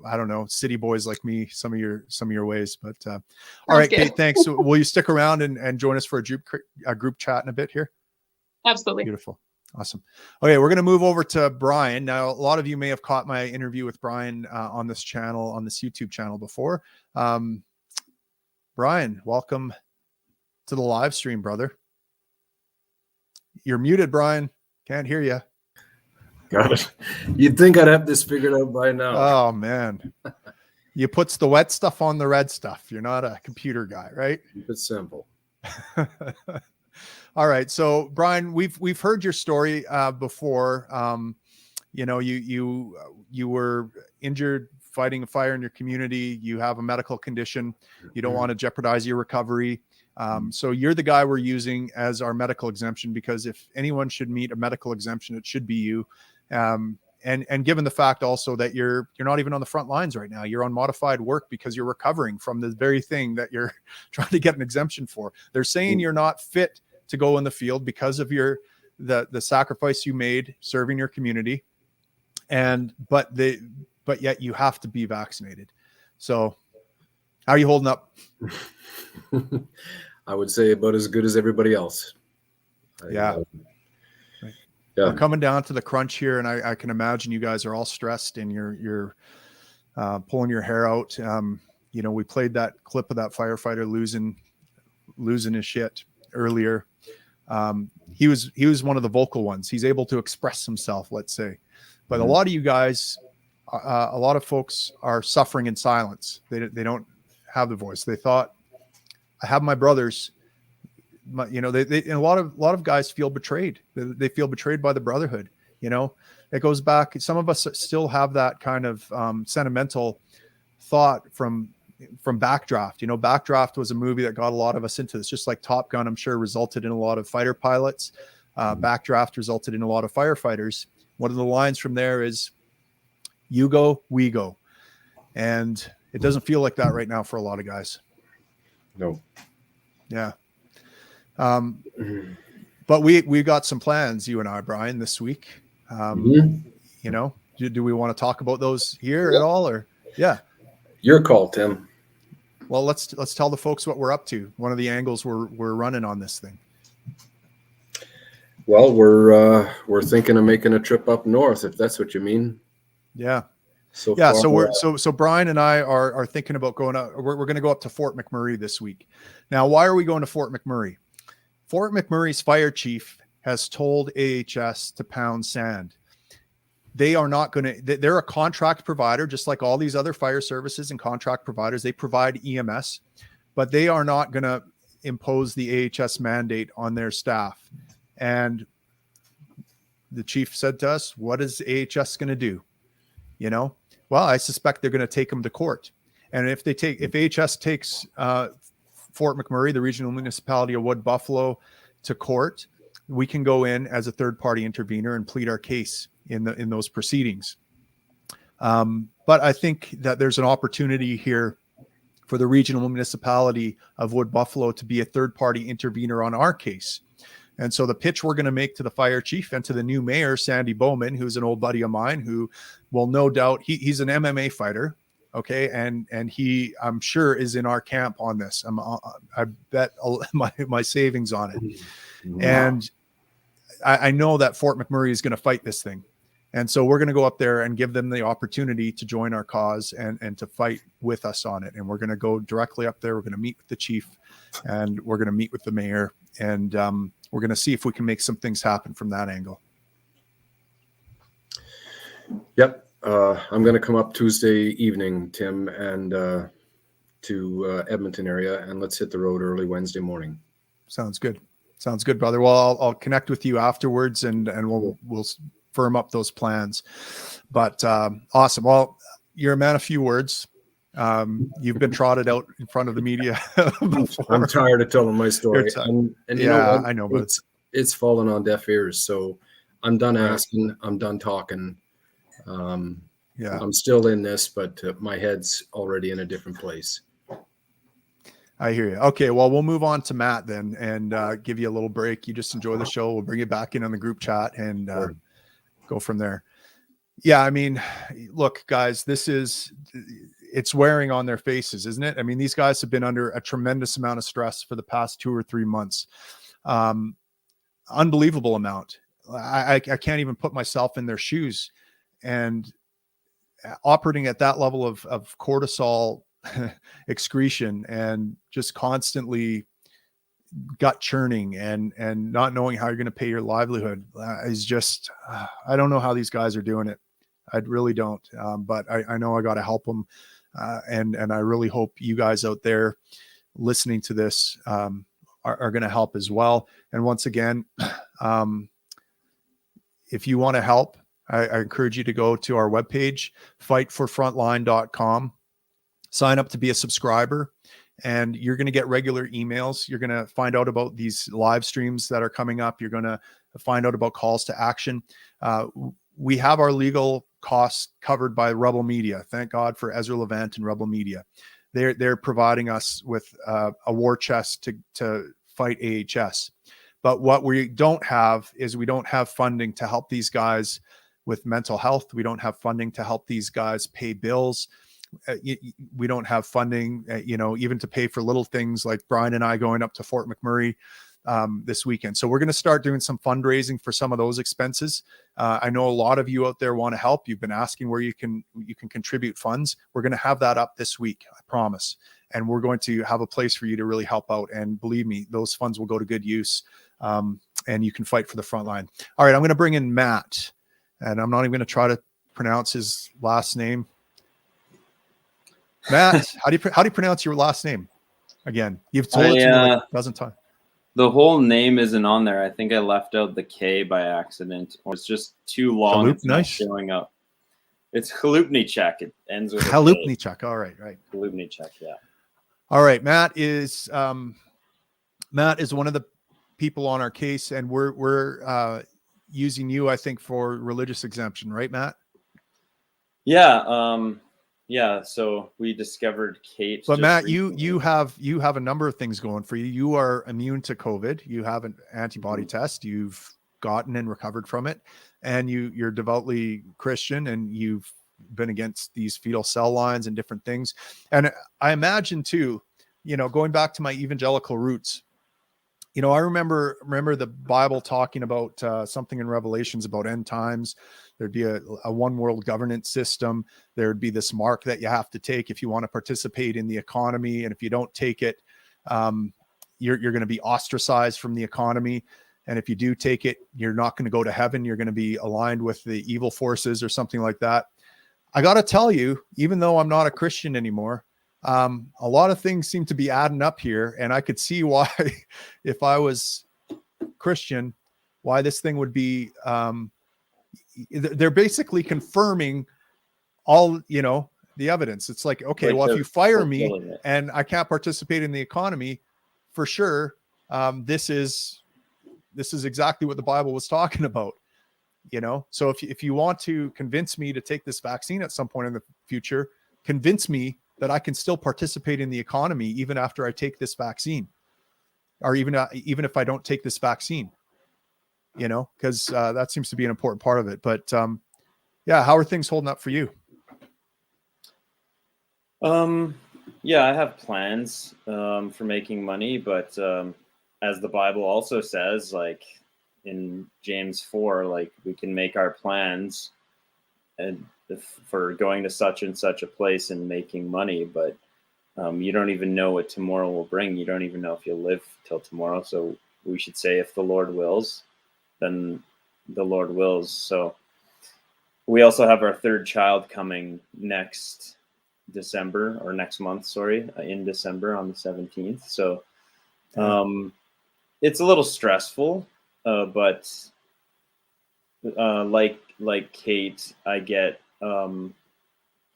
I don't know, city boys like me, some of your ways, but all right, Kate, thanks. So will you stick around and join us for a group chat in a bit here? Absolutely. Beautiful. Awesome. Okay, we're going to move over to Brian. Now, a lot of you may have caught my interview with Brian on this channel, on this YouTube channel before. Brian, welcome to the live stream, brother. You're muted, Brian. Can't hear you. Got it. You'd think I'd have this figured out by now. Oh, man. You puts the wet stuff on the red stuff. You're not a computer guy, right? Keep it simple. All right. So Brian, we've heard your story before. You know, you were injured fighting a fire in your community. You have a medical condition. You don't want to jeopardize your recovery. So you're the guy we're using as our medical exemption, because if anyone should meet a medical exemption, it should be you. And given the fact also that you're not even on the front lines right now, you're on modified work because you're recovering from the very thing that you're trying to get an exemption for. They're saying you're not fit to go in the field because of the sacrifice you made serving your community. But yet you have to be vaccinated. So how are you holding up? I would say about as good as everybody else. Yeah. We're coming down to the crunch here, and I can imagine you guys are all stressed and you're pulling your hair out. You know, we played that clip of that firefighter losing his shit earlier. He was one of the vocal ones. He's able to express himself, let's say. But a lot of you guys, a lot of folks are suffering in silence. They don't have the voice. They thought, I have my brothers. You know, and a lot of guys feel betrayed. They feel betrayed by the brotherhood. You know, it goes back. Some of us still have that kind of sentimental thought from Backdraft. You know, Backdraft was a movie that got a lot of us into this, just like Top Gun, I'm sure, resulted in a lot of fighter pilots. Backdraft resulted in a lot of firefighters. One of the lines from there is, you go, we go. And it doesn't feel like that right now for a lot of guys. No. Yeah. But we got some plans, you and I, Brian, this week. You know, do we want to talk about those here at all, or? Yeah. Your call, Tim. Well, let's tell the folks what we're up to. One of the angles we're running on this thing. Well, we're thinking of making a trip up north, if that's what you mean. Yeah. So Brian and I are thinking about going out. We're going to go up to Fort McMurray this week. Now, why are we going to Fort McMurray? Fort McMurray's fire chief has told AHS to pound sand. They are not going to, they're a contract provider, just like all these other fire services and contract providers. They provide EMS, but they are not going to impose the AHS mandate on their staff. And the chief said to us, what is AHS going to do? You know, well, I suspect they're going to take them to court. And if AHS takes Fort McMurray, the regional municipality of Wood Buffalo, to court, we can go in as a third-party intervener and plead our case in those proceedings. But I think that there's an opportunity here for the regional municipality of Wood Buffalo to be a third-party intervener on our case. And so the pitch we're going to make to the fire chief and to the new mayor, Sandy Bowman, who's an old buddy of mine, who will no doubt, he's an MMA fighter. Okay. And he, I'm sure, is in our camp on this. I bet my savings on it. Wow. And I know that Fort McMurray is going to fight this thing. And so we're going to go up there and give them the opportunity to join our cause and to fight with us on it. And we're going to go directly up there. We're going to meet with the chief and we're going to meet with the mayor. And we're going to see if we can make some things happen from that angle. Yep. I'm going to come up Tuesday evening, Tim, and to Edmonton area, and let's hit the road early Wednesday morning. Sounds good. Sounds good, brother. Well, I'll connect with you afterwards and we'll firm up those plans. But awesome. Well, you're a man of few words. You've been trotted out in front of the media before. I'm tired of telling my story. And you know what? I know, but it's fallen on deaf ears. So I'm done asking. I'm done talking. I'm still in this, but my head's already in a different place. I hear you. Okay, well, we'll move on to Matt then and give you a little break. You just enjoy the show. We'll bring you back in on the group chat and go from there. Yeah, I mean, look, guys, it's wearing on their faces, isn't it? I mean, these guys have been under a tremendous amount of stress for the past 2 or 3 months. Unbelievable amount. I can't even put myself in their shoes. And operating at that level of cortisol excretion and just constantly gut churning and not knowing how you're going to pay your livelihood is just, I don't know how these guys are doing it. I really don't. But I know I got to help them. And I really hope you guys out there listening to this are going to help as well. And once again, if you want to help, I encourage you to go to our webpage, fightforfrontline.com, sign up to be a subscriber, and you're going to get regular emails. You're going to find out about these live streams that are coming up. You're going to find out about calls to action. We have our legal costs covered by Rebel Media. Thank God for Ezra Levant and Rebel Media. They're providing us with a war chest to fight AHS. But what we don't have is we don't have funding to help these guys with mental health. We don't have funding to help these guys pay bills. We don't have funding, even to pay for little things like Brian and I going up to Fort McMurray this weekend. So we're going to start doing some fundraising for some of those expenses. I know a lot of you out there want to help. You've been asking where you can contribute funds. We're going to have that up this week, I promise. And we're going to have a place for you to really help out. And believe me, those funds will go to good use. And you can fight for the front line. All right, I'm going to bring in Matt. And I'm not even going to try to pronounce his last name. Matt, how do you pronounce your last name? Again, you've told it to me like a dozen times. The whole name isn't on there. I think I left out the K by accident, or it's just too long. It's not showing up. It's Chalupnicek. It ends with Chalupnicek. All right. Chalupnicek. Yeah. All right. Matt is one of the people on our case, and we're using you, I think, for religious exemption, right, Matt? Yeah. Yeah. So we discovered Kate. But Matt, you have a number of things going for you. You are immune to COVID. You have an antibody test. You've gotten and recovered from it, and you're devoutly Christian, and you've been against these fetal cell lines and different things. And I imagine too, going back to my evangelical roots, I remember the Bible talking about something in Revelations about end times. There'd be a one world governance system. There'd be this mark that you have to take if you want to participate in the economy. And if you don't take it, you're going to be ostracized from the economy. And if you do take it, you're not going to go to heaven. You're going to be aligned with the evil forces or something like that. I got to tell you, even though I'm not a Christian anymore, a lot of things seem to be adding up here. And I could see why, if I was Christian, why this thing would be, they're basically confirming all, the evidence. It's like, okay, well, if you fire me and I can't participate in the economy, for sure, this is this is exactly what the Bible was talking about. You know, so if you want to convince me to take this vaccine at some point in the future, convince me that I can still participate in the economy even after I take this vaccine, or even if I don't take this vaccine, you know, because that seems to be an important part of it. But yeah, how are things holding up for you? Yeah, I have plans for making money, but as the Bible also says, like in James 4, like we can make our plans and for going to such and such a place and making money, but you don't even know what tomorrow will bring. You don't even know if you'll live till tomorrow. So we should say, if the Lord wills, then the Lord wills. So we also have our third child coming next December, or next month, sorry, in December on the 17th. So it's a little stressful, but like Kate, I get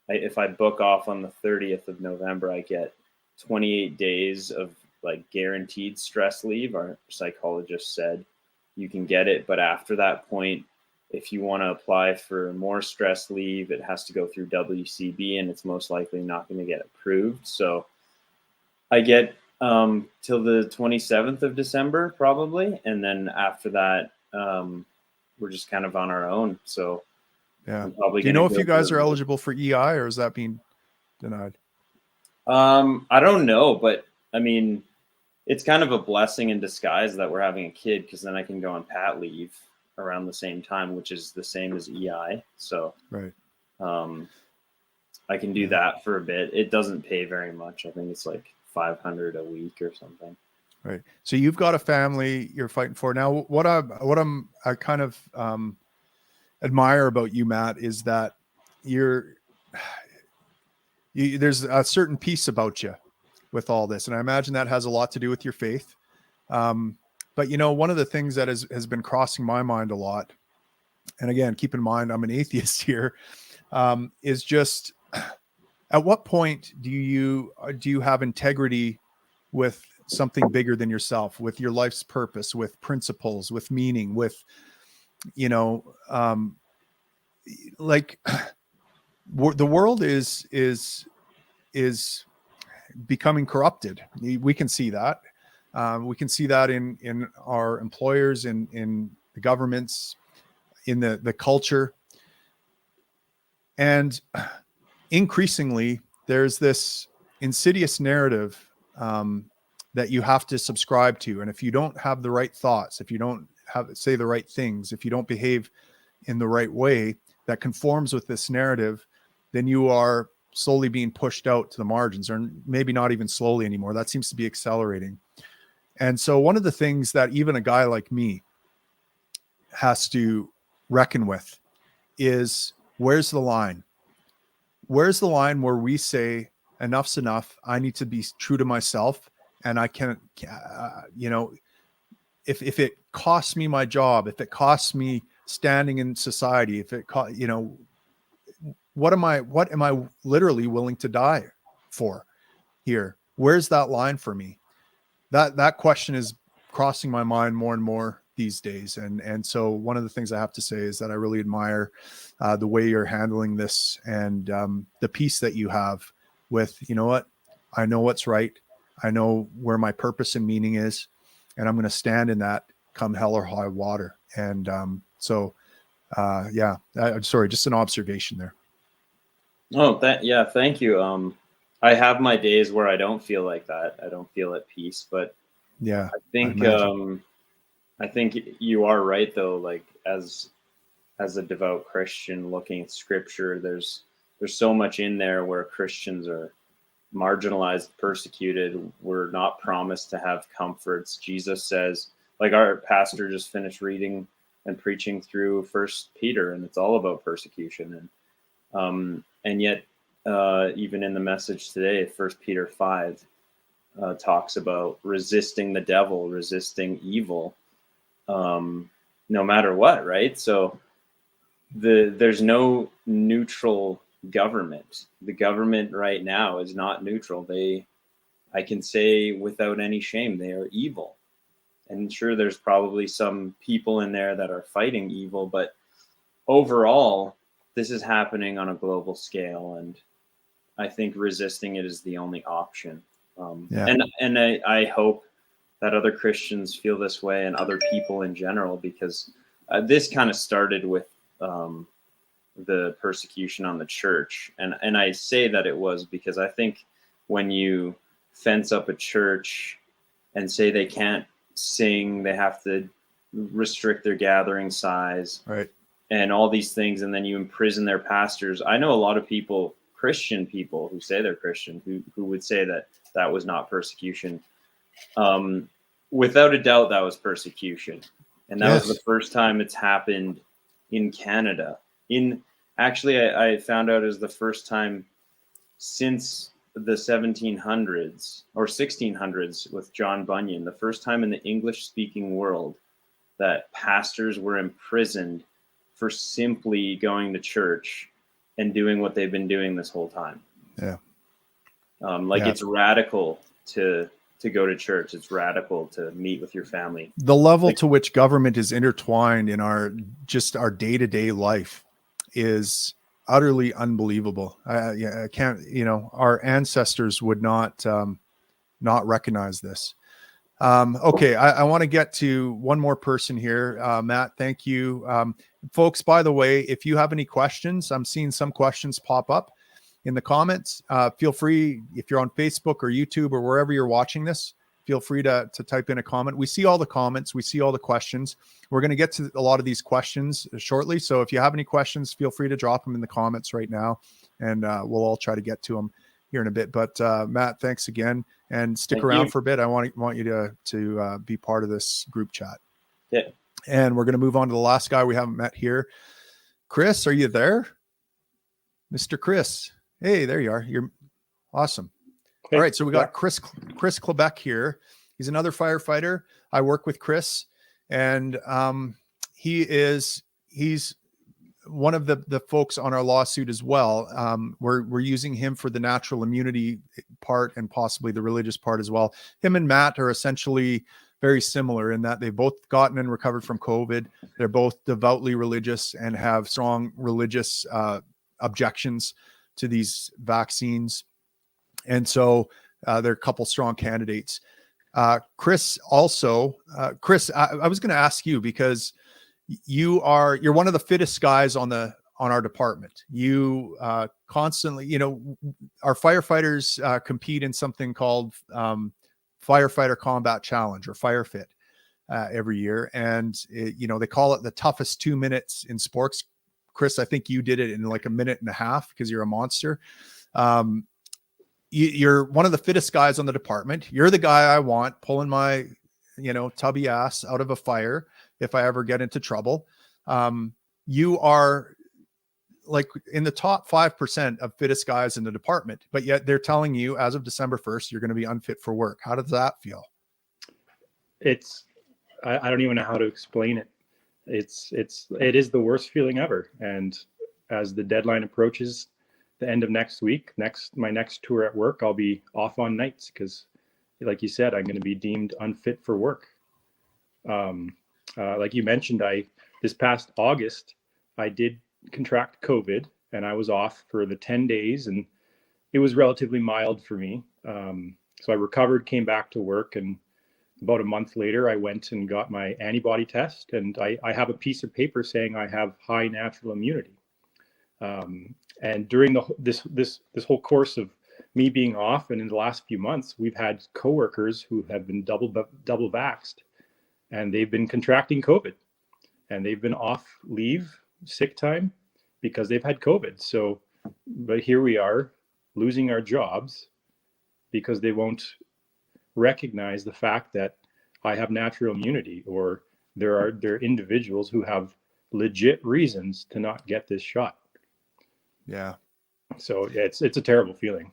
if I book off on the 30th of November, I get 28 days of like guaranteed stress leave. Our psychologist said you can get it, but after that point, if you want to apply for more stress leave, it has to go through WCB, and it's most likely not going to get approved. So I get till the 27th of December probably, and then after that, we're just kind of on our own. So yeah. Do you know if you guys are eligible for EI, or is that being denied? I don't know, but I mean, it's kind of a blessing in disguise that we're having a kid, because then I can go on pat leave around the same time, which is the same as EI. So right. I can do that for a bit. It doesn't pay very much. I think it's like $500 a week or something. Right. So you've got a family you're fighting for. Now, I kind of admire about you, Matt, is that there's a certain peace about you with all this. And I imagine that has a lot to do with your faith. But, you know, one of the things that has been crossing my mind a lot, and again, keep in mind, I'm an atheist here, is just at what point do you have integrity with something bigger than yourself, with your life's purpose, with principles, with meaning, with, you know, like the world is becoming corrupted. We can see that. We can see that in our employers, in the governments, in the culture. And increasingly, there's this insidious narrative that you have to subscribe to. And if you don't have the right thoughts, if you don't say the right things, if you don't behave in the right way that conforms with this narrative, then you are slowly being pushed out to the margins, or maybe not even slowly anymore. That seems to be accelerating. And so one of the things that even a guy like me has to reckon with is, where's the line? Where's the line where we say enough's enough? I need to be true to myself. And I can't, you know, if it costs me my job, if it costs me standing in society, if it costs, you know, what am I literally willing to die for here? Where's that line for me? That question is crossing my mind more and more these days. And so one of the things I have to say is that I really admire the way you're handling this, and the peace that you have with, you know what, I know what's right. I know where my purpose and meaning is, and I'm going to stand in that come hell or high water. And I'm sorry, just an observation there. Oh, thank you. I have my days where I don't feel like that. I don't feel at peace, but yeah, I think you are right though. Like as a devout Christian looking at scripture, there's so much in there where Christians are marginalized, persecuted. We're not promised to have comforts. Jesus says, like our pastor just finished reading and preaching through 1 Peter, and it's all about persecution. And yet, even in the message today, 1 Peter 5 talks about resisting the devil, resisting evil, no matter what, right? So there's no neutral government. The government right now is not neutral. I can say without any shame, they are evil. And sure, there's probably some people in there that are fighting evil, but overall, this is happening on a global scale, and I think resisting it is the only option. And I hope that other Christians feel this way, and other people in general, because this kind of started with the persecution on the church. And I say that it was because I think when you fence up a church and say they can't sing, they have to restrict their gathering size, right, and all these things, and then you imprison their pastors. I know a lot of people, Christian people who say they're Christian, who would say that that was not persecution. Without a doubt, that was persecution. And that was the first time it's happened in Canada. I found out it was the first time since the 1700s or 1600s with John Bunyan, the first time in the English-speaking world that pastors were imprisoned for simply going to church and doing what they've been doing this whole time. Yeah. It's radical to go to church. It's radical to meet with your family. The level to which government is intertwined in our day-to-day life is utterly unbelievable. I can't, our ancestors would not recognize this. Okay. I want to get to one more person here. Matt, thank you. Folks, by the way, if you have any questions, I'm seeing some questions pop up in the comments. Feel free, if you're on Facebook or YouTube or wherever you're watching this, feel free to type in a comment. We see all the comments. We see all the questions. We're going to get to a lot of these questions shortly. So if you have any questions, feel free to drop them in the comments right now, and we'll all try to get to them here in a bit. But Matt, thanks again, and stick around for a bit. I want you to be part of this group chat. Yeah. And we're going to move on to the last guy we haven't met here. Chris, are you there? Mr. Chris. Hey, there you are. You're awesome. All right. So we got Chris Quebec here. He's another firefighter. I work with Chris, and he's one of the folks on our lawsuit as well. We're using him for the natural immunity part and possibly the religious part as well. Him and Matt are essentially very similar in that they've both gotten and recovered from COVID. They're both devoutly religious and have strong religious objections to these vaccines. And so they're a couple strong candidates. Chris also, I was going to ask you, because you're one of the fittest guys on our department. You constantly, our firefighters compete in something called Firefighter Combat Challenge, or FireFit, every year. And they call it the toughest 2 minutes in sports. Chris, I think you did it in like a minute and a half because you're a monster. You're one of the fittest guys on the department. You're the guy I want pulling my, tubby ass out of a fire if I ever get into trouble. You are like in the top 5% of fittest guys in the department, but yet they're telling you as of December 1st, you're going to be unfit for work. How does that feel? I don't even know how to explain it. It is the worst feeling ever. And as the deadline approaches, the end of next week, my next tour at work, I'll be off on nights because, like you said, I'm going to be deemed unfit for work. Like you mentioned, this past August, I did contract COVID, and I was off for the 10 days, and it was relatively mild for me. So I recovered, came back to work, and about a month later, I went and got my antibody test, and I have a piece of paper saying I have high natural immunity. And during this whole course of me being off, and in the last few months, we've had coworkers who have been double vaxxed, and they've been contracting COVID, and they've been off leave, sick time, because they've had COVID. So, but here we are losing our jobs because they won't recognize the fact that I have natural immunity, or there are individuals who have legit reasons to not get this shot. Yeah. So it's a terrible feeling.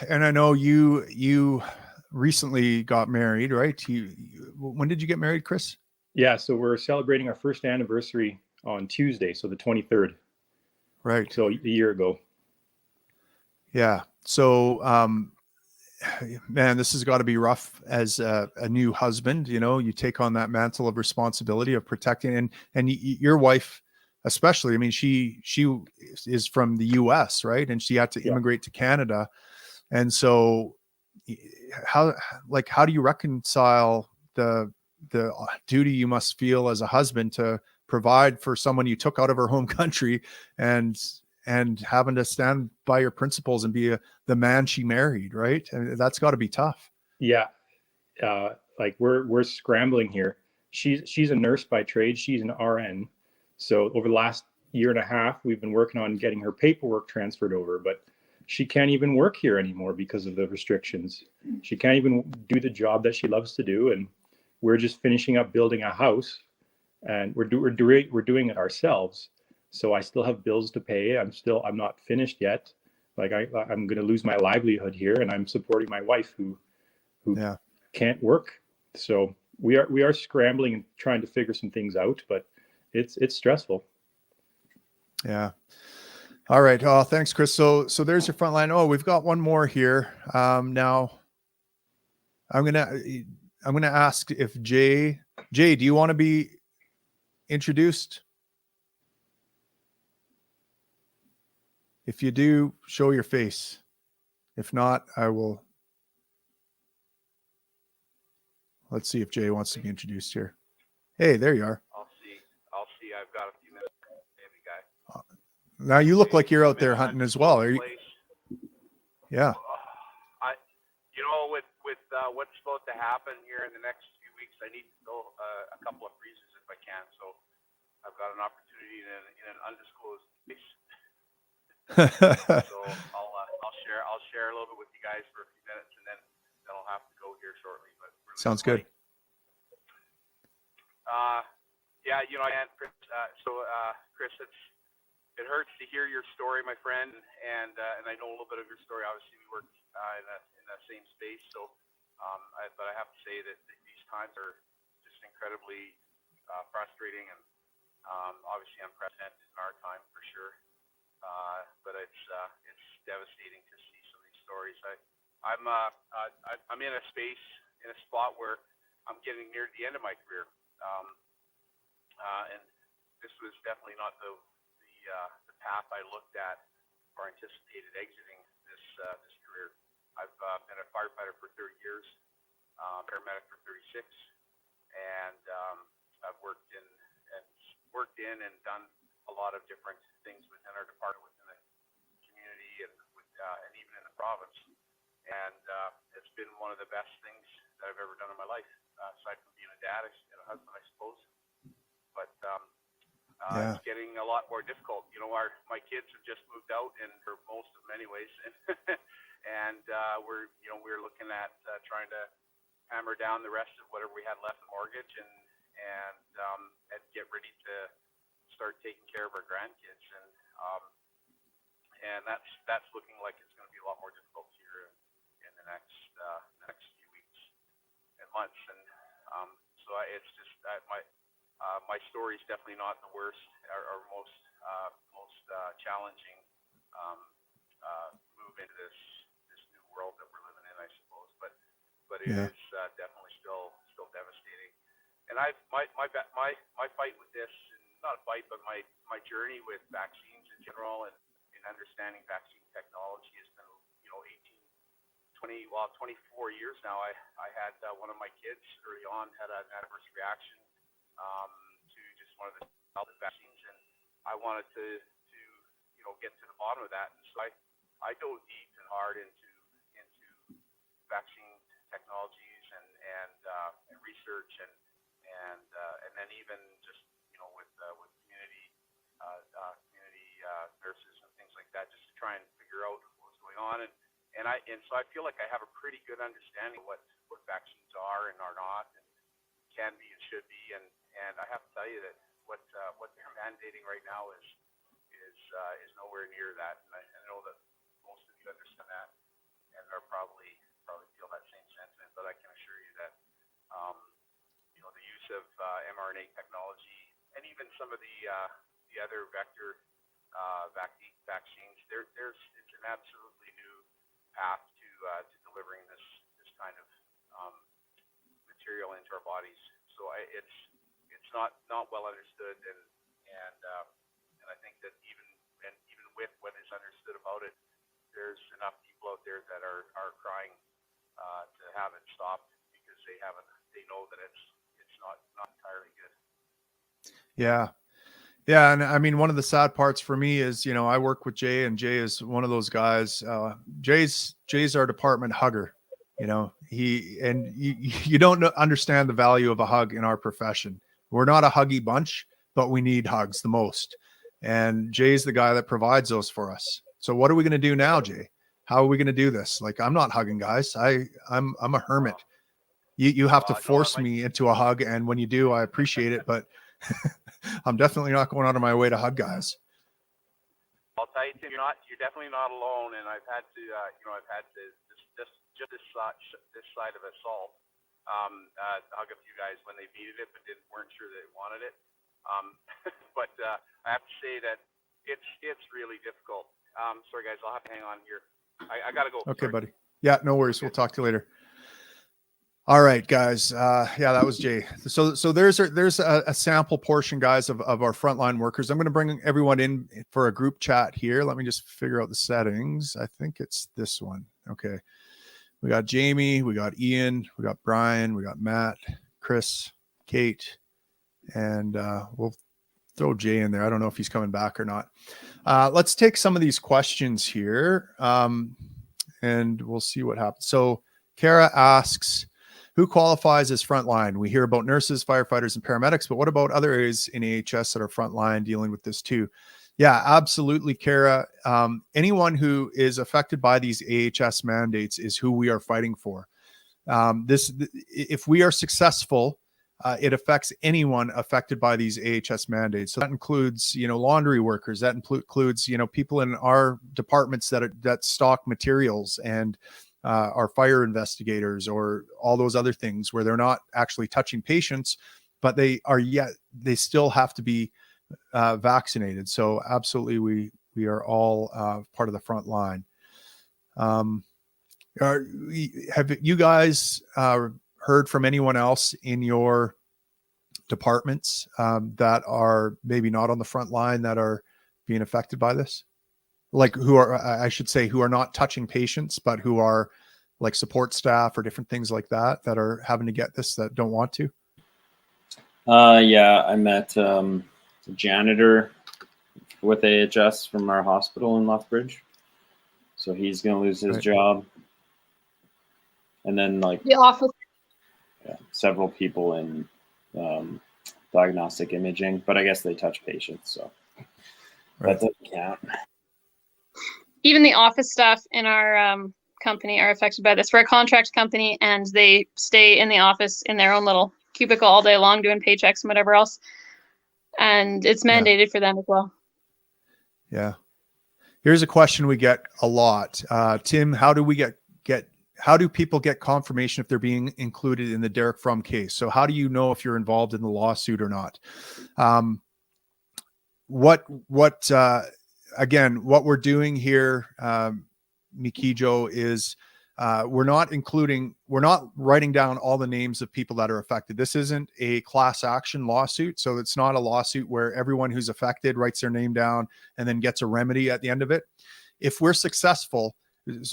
And I know you recently got married, right? When did you get married, Chris? Yeah. So we're celebrating our first anniversary on Tuesday. So the 23rd. Right. So a year ago. Yeah. So, man, this has got to be rough as a new husband. You know, you take on that mantle of responsibility of protecting, and your wife, especially. I mean, she is from the U.S., right, and she had to immigrate to Canada, and so how do you reconcile the duty you must feel as a husband to provide for someone you took out of her home country, and having to stand by your principles and be the man she married, right? And that's got to be tough. Yeah. Like we're scrambling here. She's a nurse by trade. She's an RN. So over the last year and a half, we've been working on getting her paperwork transferred over, but she can't even work here anymore because of the restrictions. She can't even do the job that she loves to do. And we're just finishing up building a house, and we're doing it ourselves. So I still have bills to pay. I'm not finished yet. Like I'm going to lose my livelihood here, and I'm supporting my wife who can't work. So we are scrambling and trying to figure some things out, but it's stressful. Yeah. All right. Oh, thanks, Chris. So there's your Frontline. Oh, we've got one more here. Now I'm gonna ask if Jay, do you want to be introduced? If you do, show your face. If not, I will. Let's see if Jay wants to be introduced here. Hey, there you are. I'll see. I've got a few minutes. Maybe, guy. Now you look like you're out there hunting as well. Are you? Yeah. With what's supposed to happen here in the next few weeks, I need to go a couple of freezes if I can. So I've got an opportunity in an undisclosed place. So I'll share a little bit with you guys for a few minutes, and then I'll have to go here shortly. But really sounds good. Yeah, Chris. Chris, it hurts to hear your story, my friend, and I know a little bit of your story. Obviously, we work in the same space, so but I have to say that these times are just incredibly frustrating, and obviously unprecedented in our time for sure. But it's devastating to see some of these stories. I'm in a spot where I'm getting near the end of my career, and this was definitely not the path I looked at or anticipated exiting this career. I've been a firefighter for 30 years, paramedic for 36, and I've worked in and done a lot of different things within our department, within the community, and even in the province. And it's been one of the best things that I've ever done in my life, aside from being a dad and a husband, I suppose. But it's getting a lot more difficult. My kids have just moved out, and for most of them, anyways, and we're looking at trying to hammer down the rest of whatever we had left in mortgage, and get ready to start taking care of our grandkids, and that's looking like it's going to be a lot more difficult here in the next few weeks and months, and so it's just my story is definitely not the worst or most challenging move into this new world that we're living in, I suppose, but it is definitely still devastating. And my fight with this, not a fight, but my journey with vaccines in general and understanding vaccine technology has been 24 years now. I had one of my kids early on had an adverse reaction to just one of the vaccines, and I wanted to get to the bottom of that, and so I dove deep and hard into vaccine technologies and research and then even just with community nurses and things like that, just to try and figure out what was going on, and so I feel like I have a pretty good understanding of what vaccines are and are not, and can be and should be, and I have to tell you that what they're mandating right now is nowhere near that, and I know that most of you understand that and are probably feel that same sentiment, but I can assure you that the use of mRNA technology and even some of the other vector vaccines, it's an absolutely new path to delivering this kind of material into our bodies. So it's not well understood, and I think that even with what is understood about it, there's enough people out there that are crying to have it stopped because they know that it's not entirely good. Yeah. Yeah. And I mean, one of the sad parts for me is, you know, I work with Jay, and Jay is one of those guys. Jay's our department hugger. You know, you don't understand the value of a hug in our profession. We're not a huggy bunch, but we need hugs the most. And Jay's the guy that provides those for us. So what are we going to do now, Jay? How are we going to do this? Like, I'm not hugging guys. I'm a hermit. You have to force me into a hug. And when you do, I appreciate it, but I'm definitely not going out of my way to hug guys. I'll tell you, Tim, you're definitely not alone. And I've had to, this side of assault, hug a few guys when they needed it, but weren't sure they wanted it. But I have to say that it's really difficult. Sorry guys, I'll have to hang on here. I gotta go. Okay, Sorry. buddy. Yeah, no worries. We'll talk to you later. All right, guys. Yeah, that was Jay. So there's a sample portion, guys, of our frontline workers. I'm going to bring everyone in for a group chat here. Let me just figure out the settings. I think it's this one. Okay. We got Jamie, we got Ian, we got Brian, we got Matt, Chris, Kate, and we'll throw Jay in there. I don't know if he's coming back or not. Let's take some of these questions here, and we'll see what happens. So Kara asks, who qualifies as frontline? We hear about nurses, firefighters, and paramedics, but what about other areas in AHS that are frontline dealing with this too? Yeah, absolutely, Kara. Anyone who is affected by these AHS mandates is who we are fighting for. If we are successful, it affects anyone affected by these AHS mandates. So that includes, laundry workers. That includes, people in our departments that stock materials, and our fire investigators, or all those other things where they're not actually touching patients, but they still have to be vaccinated. So absolutely, we are all part of the front line. Have you guys heard from anyone else in your departments that are maybe not on the front line that are being affected by this? Like who are not touching patients, but who are like support staff or different things like that are having to get this, that don't want to? Yeah, I met a janitor with AHS from our hospital in Lethbridge. So he's going to lose his job. And then the office. Yeah, several people in diagnostic imaging, but I guess they touch patients, so that doesn't count. Even the office staff in our company are affected by this. We're a contract company, and they stay in the office in their own little cubicle all day long doing paychecks and whatever else. And it's mandated for them as well. Yeah. Here's a question we get a lot. Tim, how do people get confirmation if they're being included in the Derek Frum case? So how do you know if you're involved in the lawsuit or not? Again, what we're doing here, Mikijo, is we're not writing down all the names of people that are affected. This isn't a class action lawsuit. So it's not a lawsuit where everyone who's affected writes their name down and then gets a remedy at the end of it. If we're successful,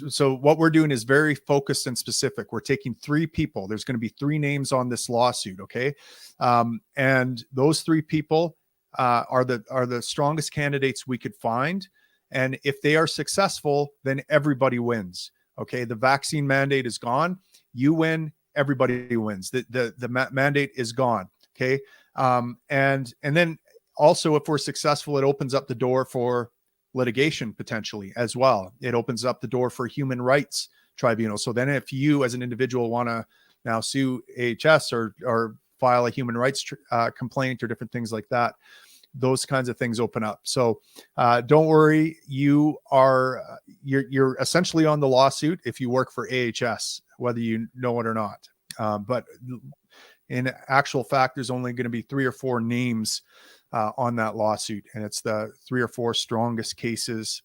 so what we're doing is very focused and specific. We're taking 3 people. There's going to be 3 names on this lawsuit. Okay. And those 3 people are the strongest candidates we could find. And if they are successful, then everybody wins. Okay. The vaccine mandate is gone. You win, everybody wins. The mandate is gone. Okay. And then also, if we're successful, it opens up the door for litigation potentially as well. It opens up the door for human rights tribunals. So then if you as an individual want to now sue AHS or file a human rights complaint or different things like that, those kinds of things open up. So don't worry, you're essentially on the lawsuit if you work for AHS, whether you know it or not. But in actual fact, there's only going to be 3 or 4 names on that lawsuit, and it's the 3 or 4 strongest cases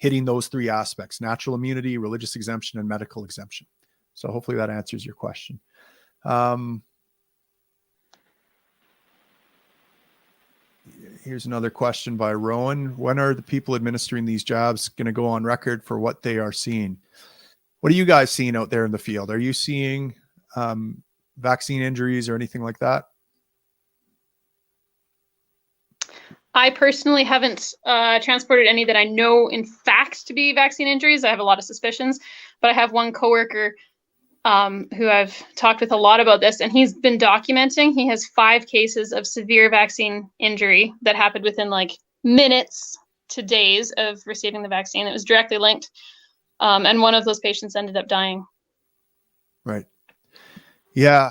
hitting those three aspects: natural immunity, religious exemption, and medical exemption. So hopefully that answers your question. Here's another question by Rowan. When are the people administering these jabs going to go on record for what they are seeing? What are you guys seeing out there in the field? Are you seeing vaccine injuries or anything like that? I personally haven't transported any that I know in fact to be vaccine injuries. I have a lot of suspicions, but I have one coworker who I've talked with a lot about this, and he's been documenting. He has 5 cases of severe vaccine injury that happened within like minutes to days of receiving the vaccine. It was directly linked. And one of those patients ended up dying. Right. Yeah.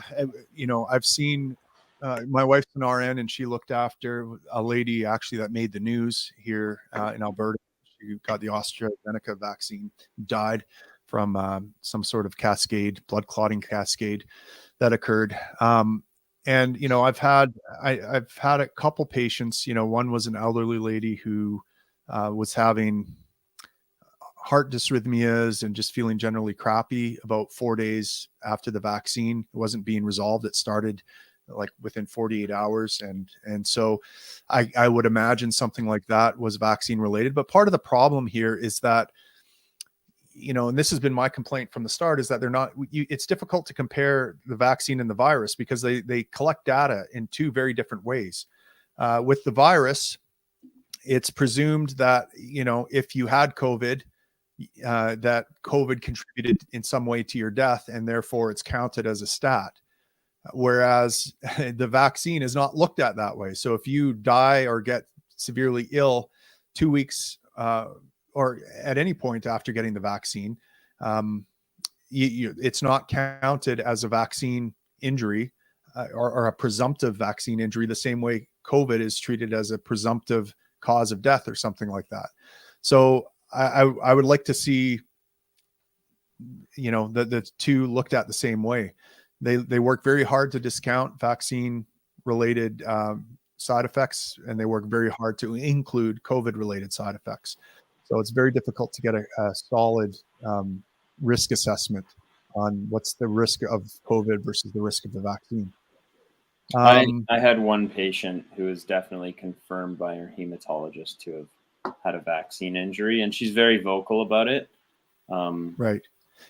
You know, I've seen, my wife's an RN, and she looked after a lady actually that made the news here in Alberta. She got the AstraZeneca vaccine, died from some sort of cascade, blood clotting cascade that occurred. And, you know, I've had a couple patients. You know, one was an elderly lady who was having heart dysrhythmias and just feeling generally crappy about 4 days after the vaccine. It wasn't being resolved. It started like within 48 hours. And so I would imagine something like that was vaccine related. But part of the problem here is that, you know, and this has been my complaint from the start, is that they're not, it's difficult to compare the vaccine and the virus because they collect data in 2 very different ways. With the virus, it's presumed that, you know, if you had COVID, that COVID contributed in some way to your death, and therefore it's counted as a stat. Whereas the vaccine is not looked at that way. So if you die or get severely ill 2 weeks or at any point after getting the vaccine, it's not counted as a vaccine injury or a presumptive vaccine injury, the same way COVID is treated as a presumptive cause of death or something like that. So I would like to see, you know, the 2 looked at the same way. They work very hard to discount vaccine related side effects, and they work very hard to include COVID related side effects. So it's very difficult to get a solid risk assessment on what's the risk of COVID versus the risk of the vaccine. I had one patient who was definitely confirmed by her hematologist to have had a vaccine injury, and she's very vocal about it. Right.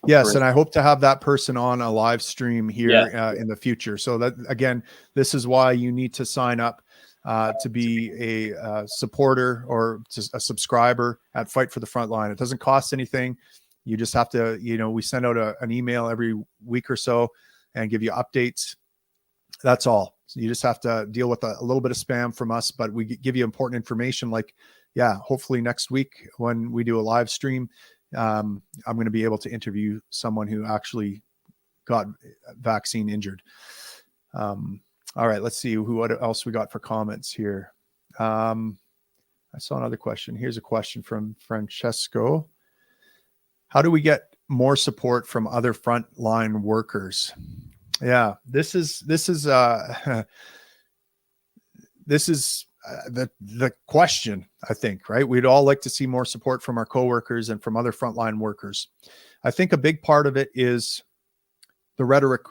Yes, and I hope to have that person on a live stream here in the future. So that, again, this is why you need to sign up to be a supporter or a subscriber at Fight for the Frontline. It doesn't cost anything. You just have to, you know, we send out an email every week or so and give you updates. That's all. So you just have to deal with a little bit of spam from us, but we give you important information. Like, hopefully next week when we do a live stream, I'm going to be able to interview someone who actually got vaccine injured. All right, let's see what else we got for comments here. I saw another question. Here's a question from Francesco. How do we get more support from other frontline workers? Yeah, this is the question, I think, right? We'd all like to see more support from our coworkers and from other frontline workers. I think a big part of it is the rhetoric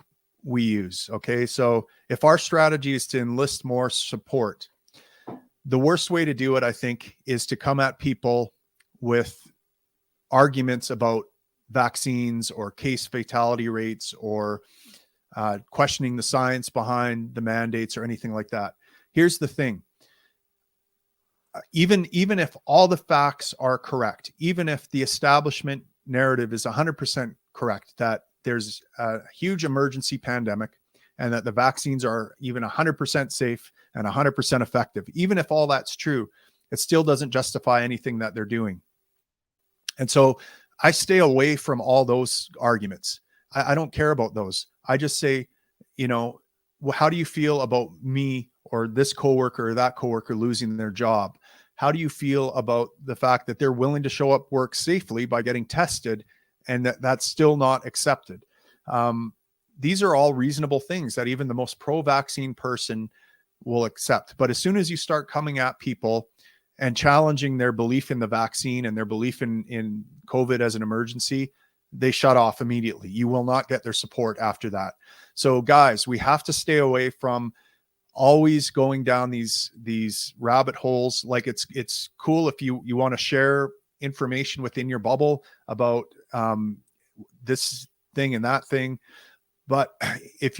we use. Okay. So if our strategy is to enlist more support, the worst way to do it, I think, is to come at people with arguments about vaccines or case fatality rates or questioning the science behind the mandates or anything like that. Here's the thing. Even if all the facts are correct, even if the establishment narrative is 100% correct, that there's a huge emergency pandemic and that the vaccines are even 100% safe and 100% effective, even if all that's true, it still doesn't justify anything that they're doing. And so I stay away from all those arguments. I don't care about those. I just say, you know, well, how do you feel about me or this coworker or that coworker losing their job? How do you feel about the fact that they're willing to show up work safely by getting tested and that's still not accepted? These are all reasonable things that even the most pro-vaccine person will accept. But as soon as you start coming at people and challenging their belief in the vaccine and their belief in COVID as an emergency, they shut off immediately. You will not get their support after that. So guys, we have to stay away from always going down these rabbit holes. Like it's cool if you want to share information within your bubble about this thing and that thing. But if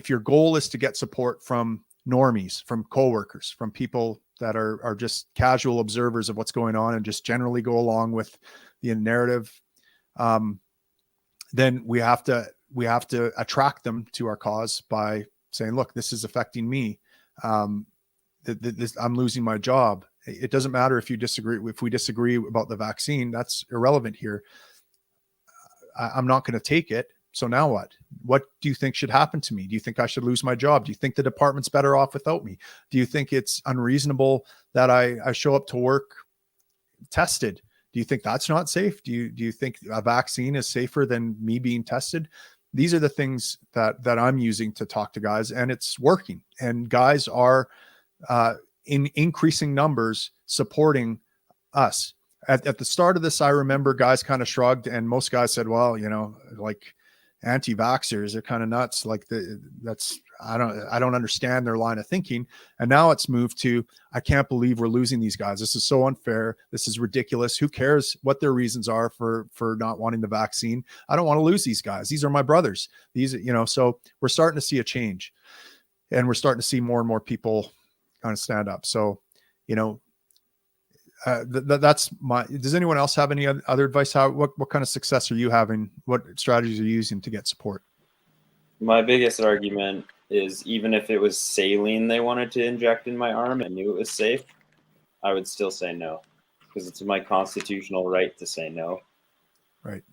your goal is to get support from normies, from coworkers, from people that are just casual observers of what's going on and just generally go along with the narrative, then we have to attract them to our cause by saying, look, this is affecting me. I'm losing my job. It doesn't matter if we disagree about the vaccine, that's irrelevant here. I'm not going to take it. So now what? What do you think should happen to me? Do you think I should lose my job? Do you think the department's better off without me? Do you think it's unreasonable that I show up to work tested? Do you think that's not safe? Do you think a vaccine is safer than me being tested? These are the things that I'm using to talk to guys, and it's working. And guys are in increasing numbers supporting us. At the start of this, I remember guys kind of shrugged, and most guys said, well, like anti-vaxxers are kind of nuts. Like I don't understand their line of thinking. And now it's moved to, I can't believe we're losing these guys. This is so unfair. This is ridiculous. Who cares what their reasons are for not wanting the vaccine? I don't want to lose these guys. These are my brothers. So we're starting to see a change, and we're starting to see more and more people kind of stand up. So, that's does anyone else have any other advice? What kind of success are you having? What strategies are you using to get support? My biggest argument is, even if it was saline they wanted to inject in my arm and knew it was safe, I would still say no, because it's my constitutional right to say no. Right.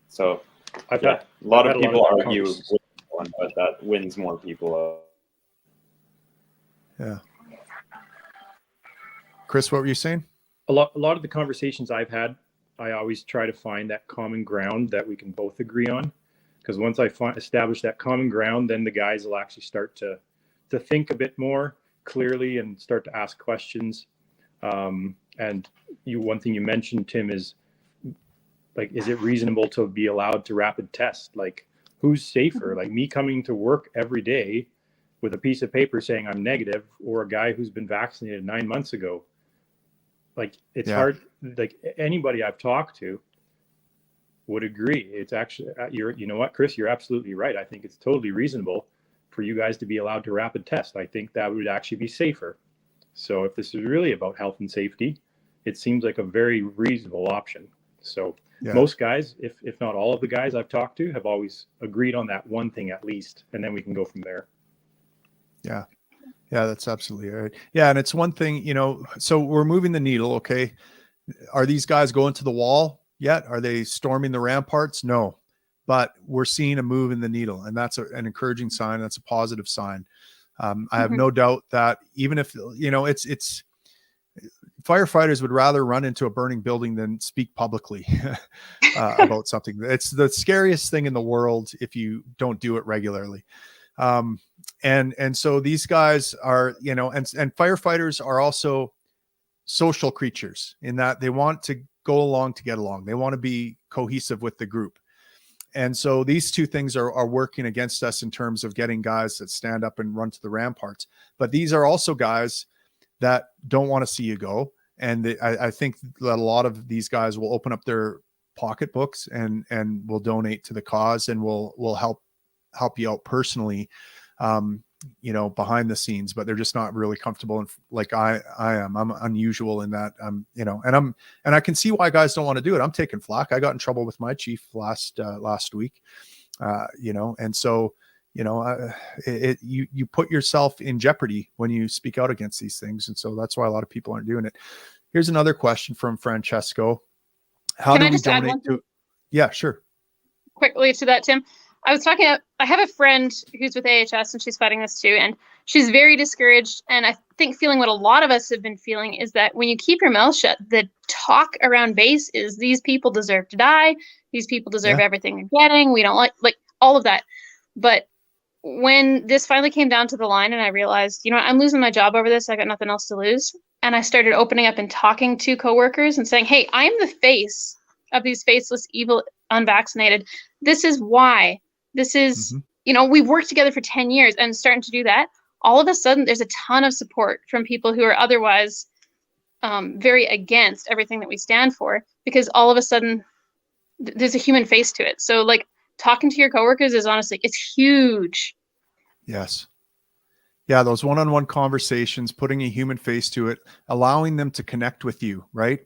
So a lot of people argue with one, but that wins more people out. Yeah. Chris, what were you saying? A lot of the conversations I've had, I always try to find that common ground that we can both agree on. Because once I establish that common ground, then the guys will actually start to think a bit more clearly and start to ask questions. And one thing you mentioned, Tim, is like, is it reasonable to be allowed to rapid test? Like, who's safer? Like me coming to work every day with a piece of paper saying I'm negative, or a guy who's been vaccinated 9 months ago? Like, it's hard. Like, anybody I've talked to would agree. It's actually, you know what, Chris, you're absolutely right. I think it's totally reasonable for you guys to be allowed to rapid test. I think that would actually be safer. So if this is really about health and safety, it seems like a very reasonable option. So most guys, if not all of the guys I've talked to, have always agreed on that one thing at least, and then we can go from there. Yeah. Yeah, that's absolutely right. Yeah. And it's one thing, so we're moving the needle. Okay. Are these guys going to the wall yet? Are they storming the ramparts? No, but we're seeing a move in the needle, and that's an encouraging sign. That's a positive sign. I have no doubt that even if, it's firefighters would rather run into a burning building than speak publicly about something. It's the scariest thing in the world if you don't do it regularly. And so these guys are, and firefighters are also social creatures in that they want to go along to get along. They want to be cohesive with the group. And so these two things are working against us in terms of getting guys that stand up and run to the ramparts. But these are also guys that don't want to see you go. And I think that a lot of these guys will open up their pocketbooks and will donate to the cause, and will help you out personally, behind the scenes, but they're just not really comfortable. And like I am, I'm unusual in that, and I can see why guys don't want to do it. I'm taking flack. I got in trouble with my chief last week, and so, you put yourself in jeopardy when you speak out against these things. And so that's why a lot of people aren't doing it. Here's another question from Francesco. How do we donate to? Yeah, sure. Quickly to that, Tim. I have a friend who's with AHS, and she's fighting this too, and she's very discouraged. And I think feeling what a lot of us have been feeling is that when you keep your mouth shut, the talk around base is these people deserve to die. These people deserve everything they're getting. We don't like all of that. But when this finally came down to the line and I realized, you know, I'm losing my job over this, I got nothing else to lose. And I started opening up and talking to coworkers and saying, hey, I am the face of these faceless, evil, unvaccinated. This is why. This is, you know, we've worked together for 10 years and starting to do that. All of a sudden, there's a ton of support from people who are otherwise very against everything that we stand for, because all of a sudden there's a human face to it. So like talking to your coworkers is honestly, it's huge. Yes. Yeah. Those one-on-one conversations, putting a human face to it, allowing them to connect with you. Right.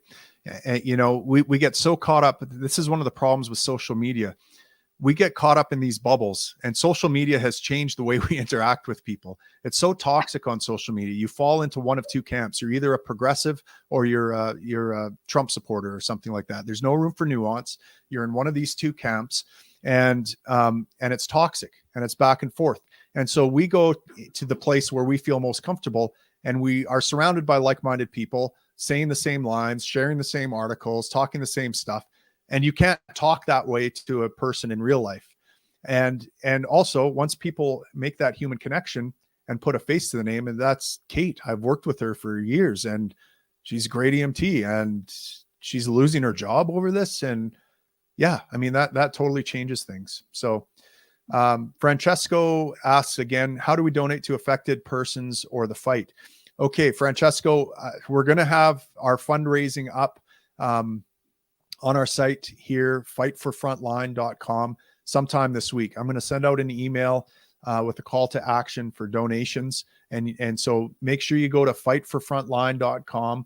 And, you know, we get so caught up. This is one of the problems with social media. We get caught up in these bubbles, and social media has changed the way we interact with people. It's so toxic on social media. You fall into one of two camps. You're either a progressive or you're a Trump supporter or something like that. There's no room for nuance. You're in one of these two camps, and it's toxic, and it's back and forth. And so we go to the place where we feel most comfortable, and we are surrounded by like-minded people saying the same lines, sharing the same articles, talking the same stuff. And you can't talk that way to a person in real life. And also, once people make that human connection and put a face to the name, and that's Kate. I've worked with her for years, and she's a great EMT, and she's losing her job over this. And yeah, I mean, that totally changes things. So Francesco asks again, how do we donate to affected persons or the fight? Okay, Francesco, we're going to have our fundraising up on our site here, fightforfrontline.com, sometime this week. I'm going to send out an email with a call to action for donations. And so make sure you go to fightforfrontline.com.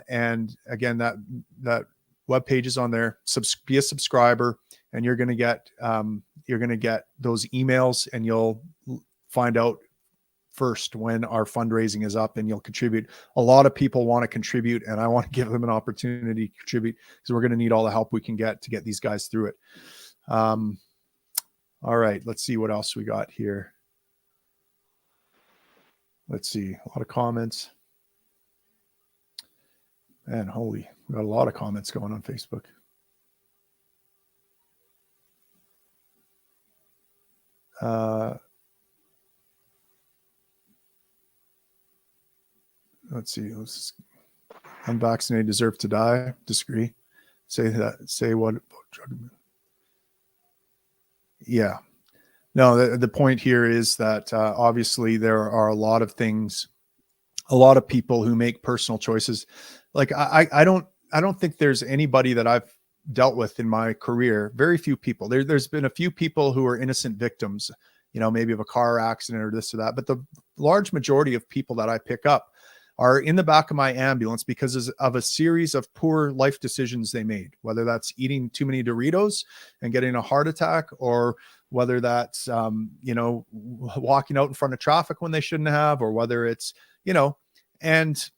And again, that webpage is on there. Be a subscriber, and you're going to get those emails, and you'll find out first when our fundraising is up, and you'll contribute. A lot of people want to contribute, and I want to give them an opportunity to contribute, because we're going to need all the help we can get to get these guys through it. All right, let's see what else we got here. Let's see, a lot of comments. Man, we got a lot of comments going on Facebook. Let's see. Unvaccinated deserve to die. Disagree. Say what? Yeah. No, the point here is that obviously there are a lot of things, a lot of people who make personal choices. Like I don't think there's anybody that I've dealt with in my career. Very few people. There's been a few people who are innocent victims, you know, maybe of a car accident or this or that. But the large majority of people that I pick up are in the back of my ambulance because of a series of poor life decisions they made, whether that's eating too many Doritos and getting a heart attack, or whether that's, you know, walking out in front of traffic when they shouldn't have, or whether it's, you know, and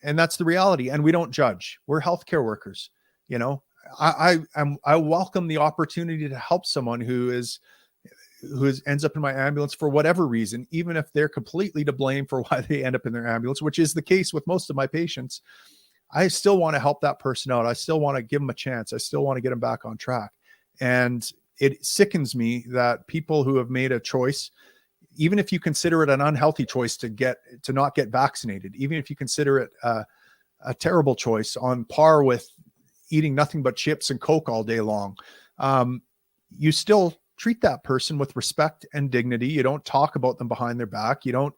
that's the reality. And we don't judge. We're healthcare workers. You know, I welcome the opportunity to help someone who ends up in my ambulance for whatever reason, even if they're completely to blame for why they end up in their ambulance, which is the case with most of my patients. I still want to help that person out. I still want to give them a chance. I still want to get them back on track. And it sickens me that people who have made a choice, even if you consider it an unhealthy choice to not get vaccinated, even if you consider it a terrible choice on par with eating nothing but chips and Coke all day long, you still treat that person with respect and dignity. You don't talk about them behind their back. You don't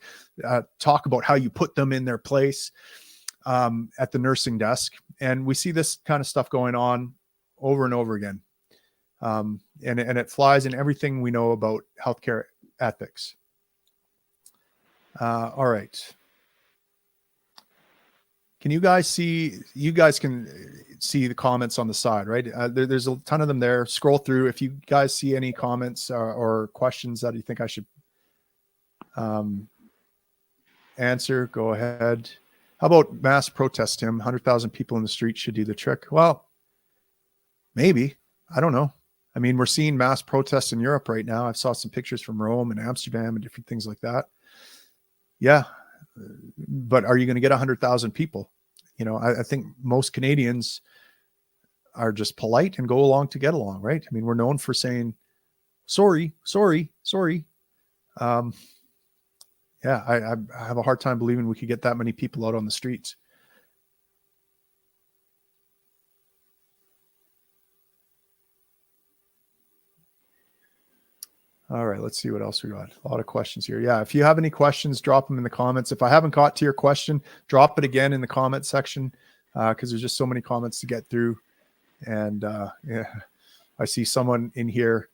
talk about how you put them in their place at the nursing desk. And we see this kind of stuff going on over and over again. And it flies in everything we know about healthcare ethics. All right. Can you guys see? You guys can see the comments on the side, right? There's a ton of them there. Scroll through. If you guys see any comments or questions that you think I should answer, go ahead. How about mass protest, Tim? 100,000 people in the street should do the trick. Well, maybe. I don't know. I mean, we're seeing mass protests in Europe right now. I saw some pictures from Rome and Amsterdam and different things like that. Yeah. But are you going to get 100,000 people? You know, I think most Canadians are just polite and go along to get along, right? I mean, we're known for saying, sorry, sorry, sorry. Yeah, I have a hard time believing we could get that many people out on the streets. All right, let's see what else we got. A lot of questions here. Yeah, if you have any questions, drop them in the comments. If I haven't got to your question, drop it again in the comment section, because there's just so many comments to get through. And yeah, I see someone in here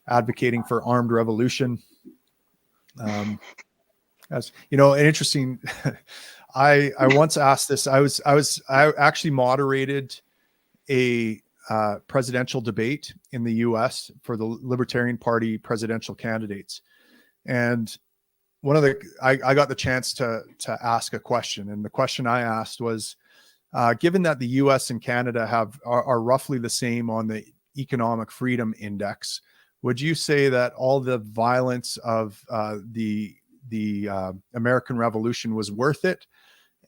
advocating for armed revolution. As you know, an interesting. I once asked this. I actually moderated a presidential debate in the U.S. for the Libertarian Party presidential candidates, and one of the I got the chance to ask a question, and the question I asked was, given that the U.S. and Canada are roughly the same on the economic freedom index, would you say that all the violence of the American Revolution was worth it?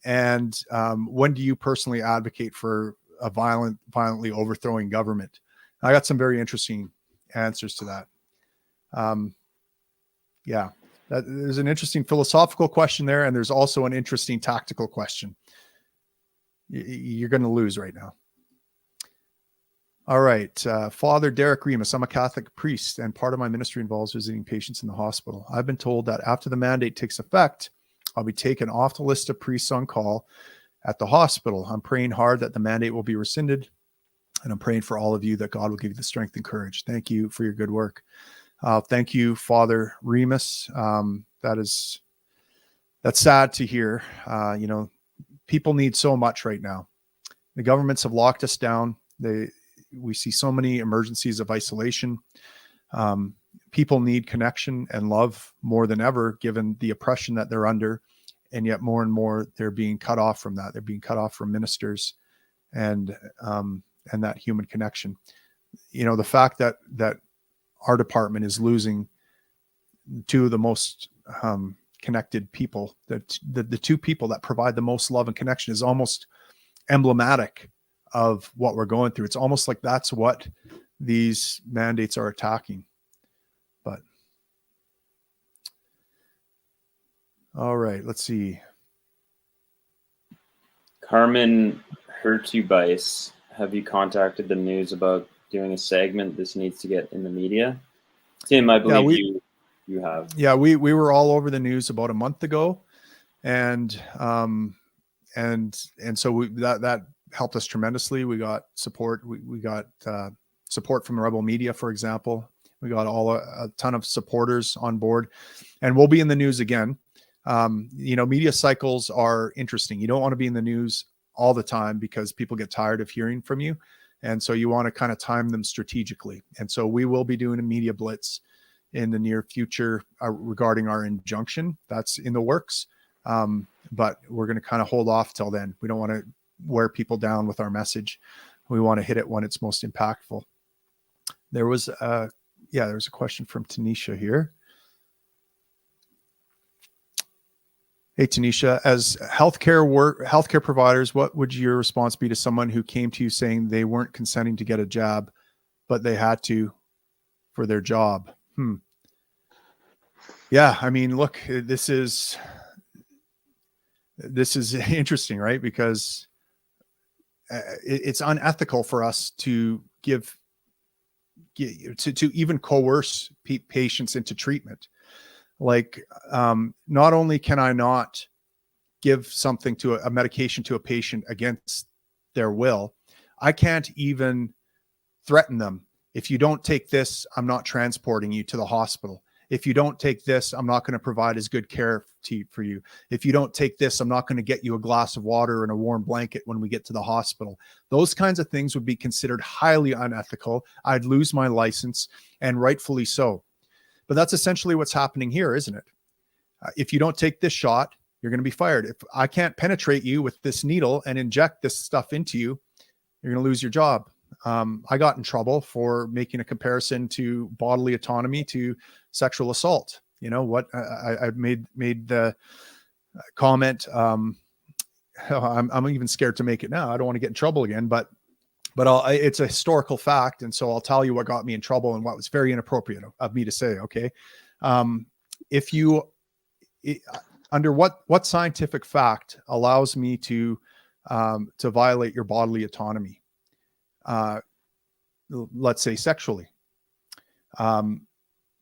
And when do you personally advocate for a violently overthrowing government? I got some very interesting answers to that. Yeah, there's an interesting philosophical question there, and there's also an interesting tactical question. You're going to lose right now. All right. Father Derek Remus. I'm a Catholic priest, and part of my ministry involves visiting patients in the hospital. I've been told that after the mandate takes effect, I'll be taken off the list of priests on call at the hospital. I'm praying hard that the mandate will be rescinded, and I'm praying for all of you that God will give you the strength and courage. Thank you for your good work. Thank you, Father Remus. That's sad to hear. You know, people need so much right now. The governments have locked us down. We see so many emergencies of isolation. People need connection and love more than ever, given the oppression that they're under. And yet more and more, they're being cut off from that. They're being cut off from ministers and that human connection. You know, the fact that our department is losing two of the most connected people, the two people that provide the most love and connection, is almost emblematic of what we're going through. It's almost like that's what these mandates are attacking. But all right, let's see. Carmen Hertubice, have you contacted the news about doing a segment? This needs to get in the media. Tim, I believe you have. Yeah, we were all over the news about a month ago, and so that helped us tremendously. We got support. We got support from Rebel Media, for example. We got a ton of supporters on board, and we'll be in the news again. You know, media cycles are interesting. You don't want to be in the news all the time because people get tired of hearing from you. And so you want to kind of time them strategically. And so we will be doing a media blitz in the near future regarding our injunction. That's in the works. But we're going to kind of hold off till then. We don't want to wear people down with our message. We want to hit it when it's most impactful. There was a question from Tanisha here. Hey, Tanisha, as healthcare providers, what would your response be to someone who came to you saying they weren't consenting to get a jab, but they had to for their job? Yeah, I mean, look, this is interesting, right? Because it's unethical for us to even coerce patients into treatment. Like, not only can I not give something to a medication to a patient against their will, I can't even threaten them. If you don't take this, I'm not transporting you to the hospital. If you don't take this, I'm not going to provide as good care for you. If you don't take this, I'm not going to get you a glass of water and a warm blanket when we get to the hospital. Those kinds of things would be considered highly unethical. I'd lose my license, and rightfully so. But that's essentially what's happening here, isn't it? If you don't take this shot, you're going to be fired. If I can't penetrate you with this needle and inject this stuff into you, you're going to lose your job. I got in trouble for making a comparison to bodily autonomy to sexual assault. You know what? I made the comment. I'm even scared to make it now. I don't want to get in trouble again, but it's a historical fact. And so I'll tell you what got me in trouble and what was very inappropriate of me to say. Okay. if you, under what scientific fact allows me to violate your bodily autonomy? Let's say sexually.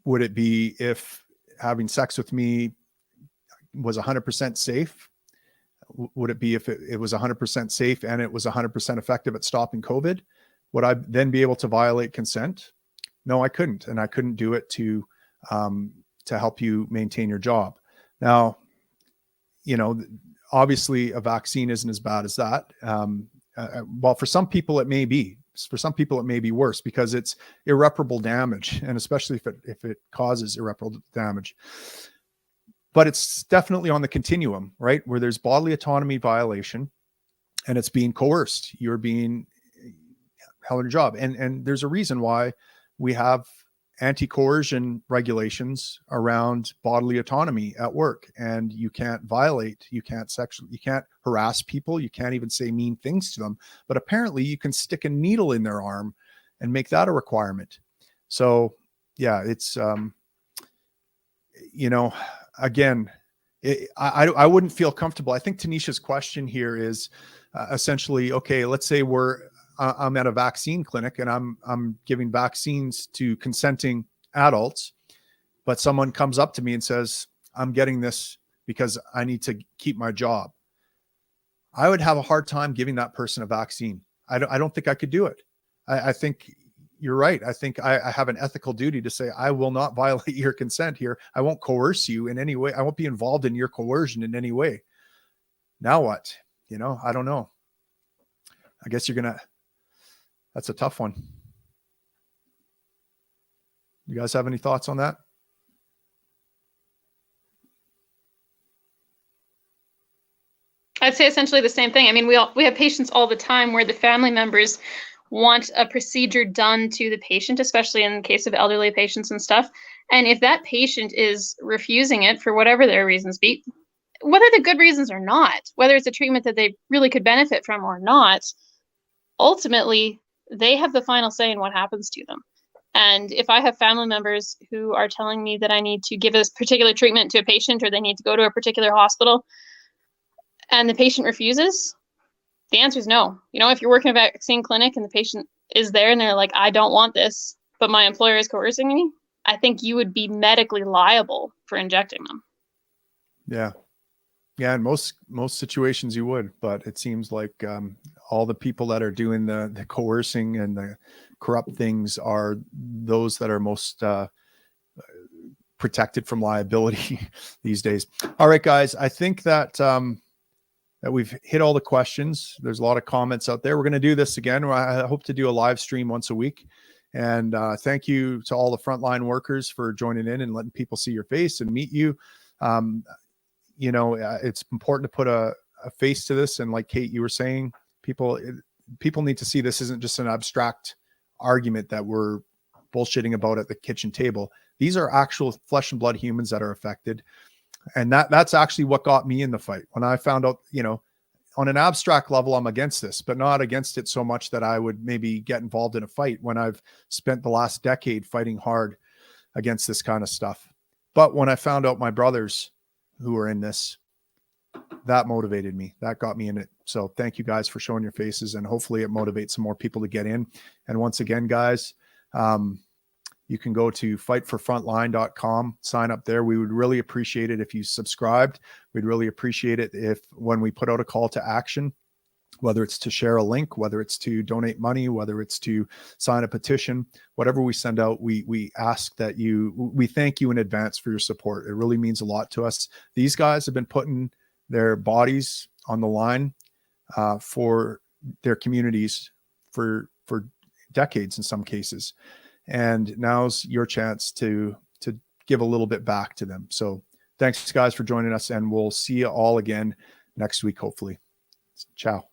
Would it be if having sex with me was 100% safe? Would it be if it was 100% safe and it was 100% effective at stopping COVID? Would I then be able to violate consent? No, I couldn't. And I couldn't do it to help you maintain your job. Now, you know, obviously a vaccine isn't as bad as that. Well, for some people it may be. For some people it may be worse because it's irreparable damage, and especially if it causes irreparable damage. But it's definitely on the continuum, right? Where there's bodily autonomy violation and it's being coerced. You're being held in a job. And there's a reason why we have anti-coercion regulations around bodily autonomy at work. And you can't violate, you can't harass people, you can't even say mean things to them. But apparently you can stick a needle in their arm and make that a requirement. So yeah, it's, you know, again, I wouldn't feel comfortable. I think Tanisha's question here is essentially, okay, let's say I'm at a vaccine clinic and I'm giving vaccines to consenting adults, but someone comes up to me and says, I'm getting this because I need to keep my job. I would have a hard time giving that person a vaccine. I don't think I could do it. I think you're right. I think I have an ethical duty to say, I will not violate your consent here. I won't coerce you in any way. I won't be involved in your coercion in any way. Now what? You know, I don't know. I guess that's a tough one. You guys have any thoughts on that? I'd say essentially the same thing. I mean, we have patients all the time where the family members want a procedure done to the patient, especially in the case of elderly patients and stuff. And if that patient is refusing it for whatever their reasons be, whether the good reasons or not, whether it's a treatment that they really could benefit from or not, ultimately they have the final say in what happens to them. And if I have family members who are telling me that I need to give a particular treatment to a patient or they need to go to a particular hospital and the patient refuses, the answer is no. You know, if you're working at a vaccine clinic and the patient is there and they're like, I don't want this, but my employer is coercing me, I think you would be medically liable for injecting them. Yeah. Yeah. In most situations you would, but it seems like all the people that are doing the coercing and the corrupt things are those that are most protected from liability these days. All right, guys, I think that we've hit all the questions. There's a lot of comments out there. We're going to do this again. I hope to do a live stream once a week. And thank you to all the frontline workers for joining in and letting people see your face and meet you. You know, it's important to put a face to this. And like Kate, you were saying, people need to see this isn't just an abstract argument that we're bullshitting about at the kitchen table. These are actual flesh and blood humans that are affected. And that's actually what got me in the fight. When I found out, you know, on an abstract level, I'm against this, but not against it so much that I would maybe get involved in a fight when I've spent the last decade fighting hard against this kind of stuff. But when I found out my brothers who were in this, that motivated me. That got me in it. So thank you guys for showing your faces, and hopefully it motivates some more people to get in. And once again, guys, you can go to fightforfrontline.com, sign up there. We would really appreciate it if you subscribed. We'd really appreciate it if when we put out a call to action, whether it's to share a link, whether it's to donate money, whether it's to sign a petition, whatever we send out, we ask that we thank you in advance for your support. It really means a lot to us. These guys have been putting their bodies on the line for their communities for decades in some cases. And now's your chance to give a little bit back to them. So thanks guys for joining us, and we'll see you all again next week, hopefully. Ciao.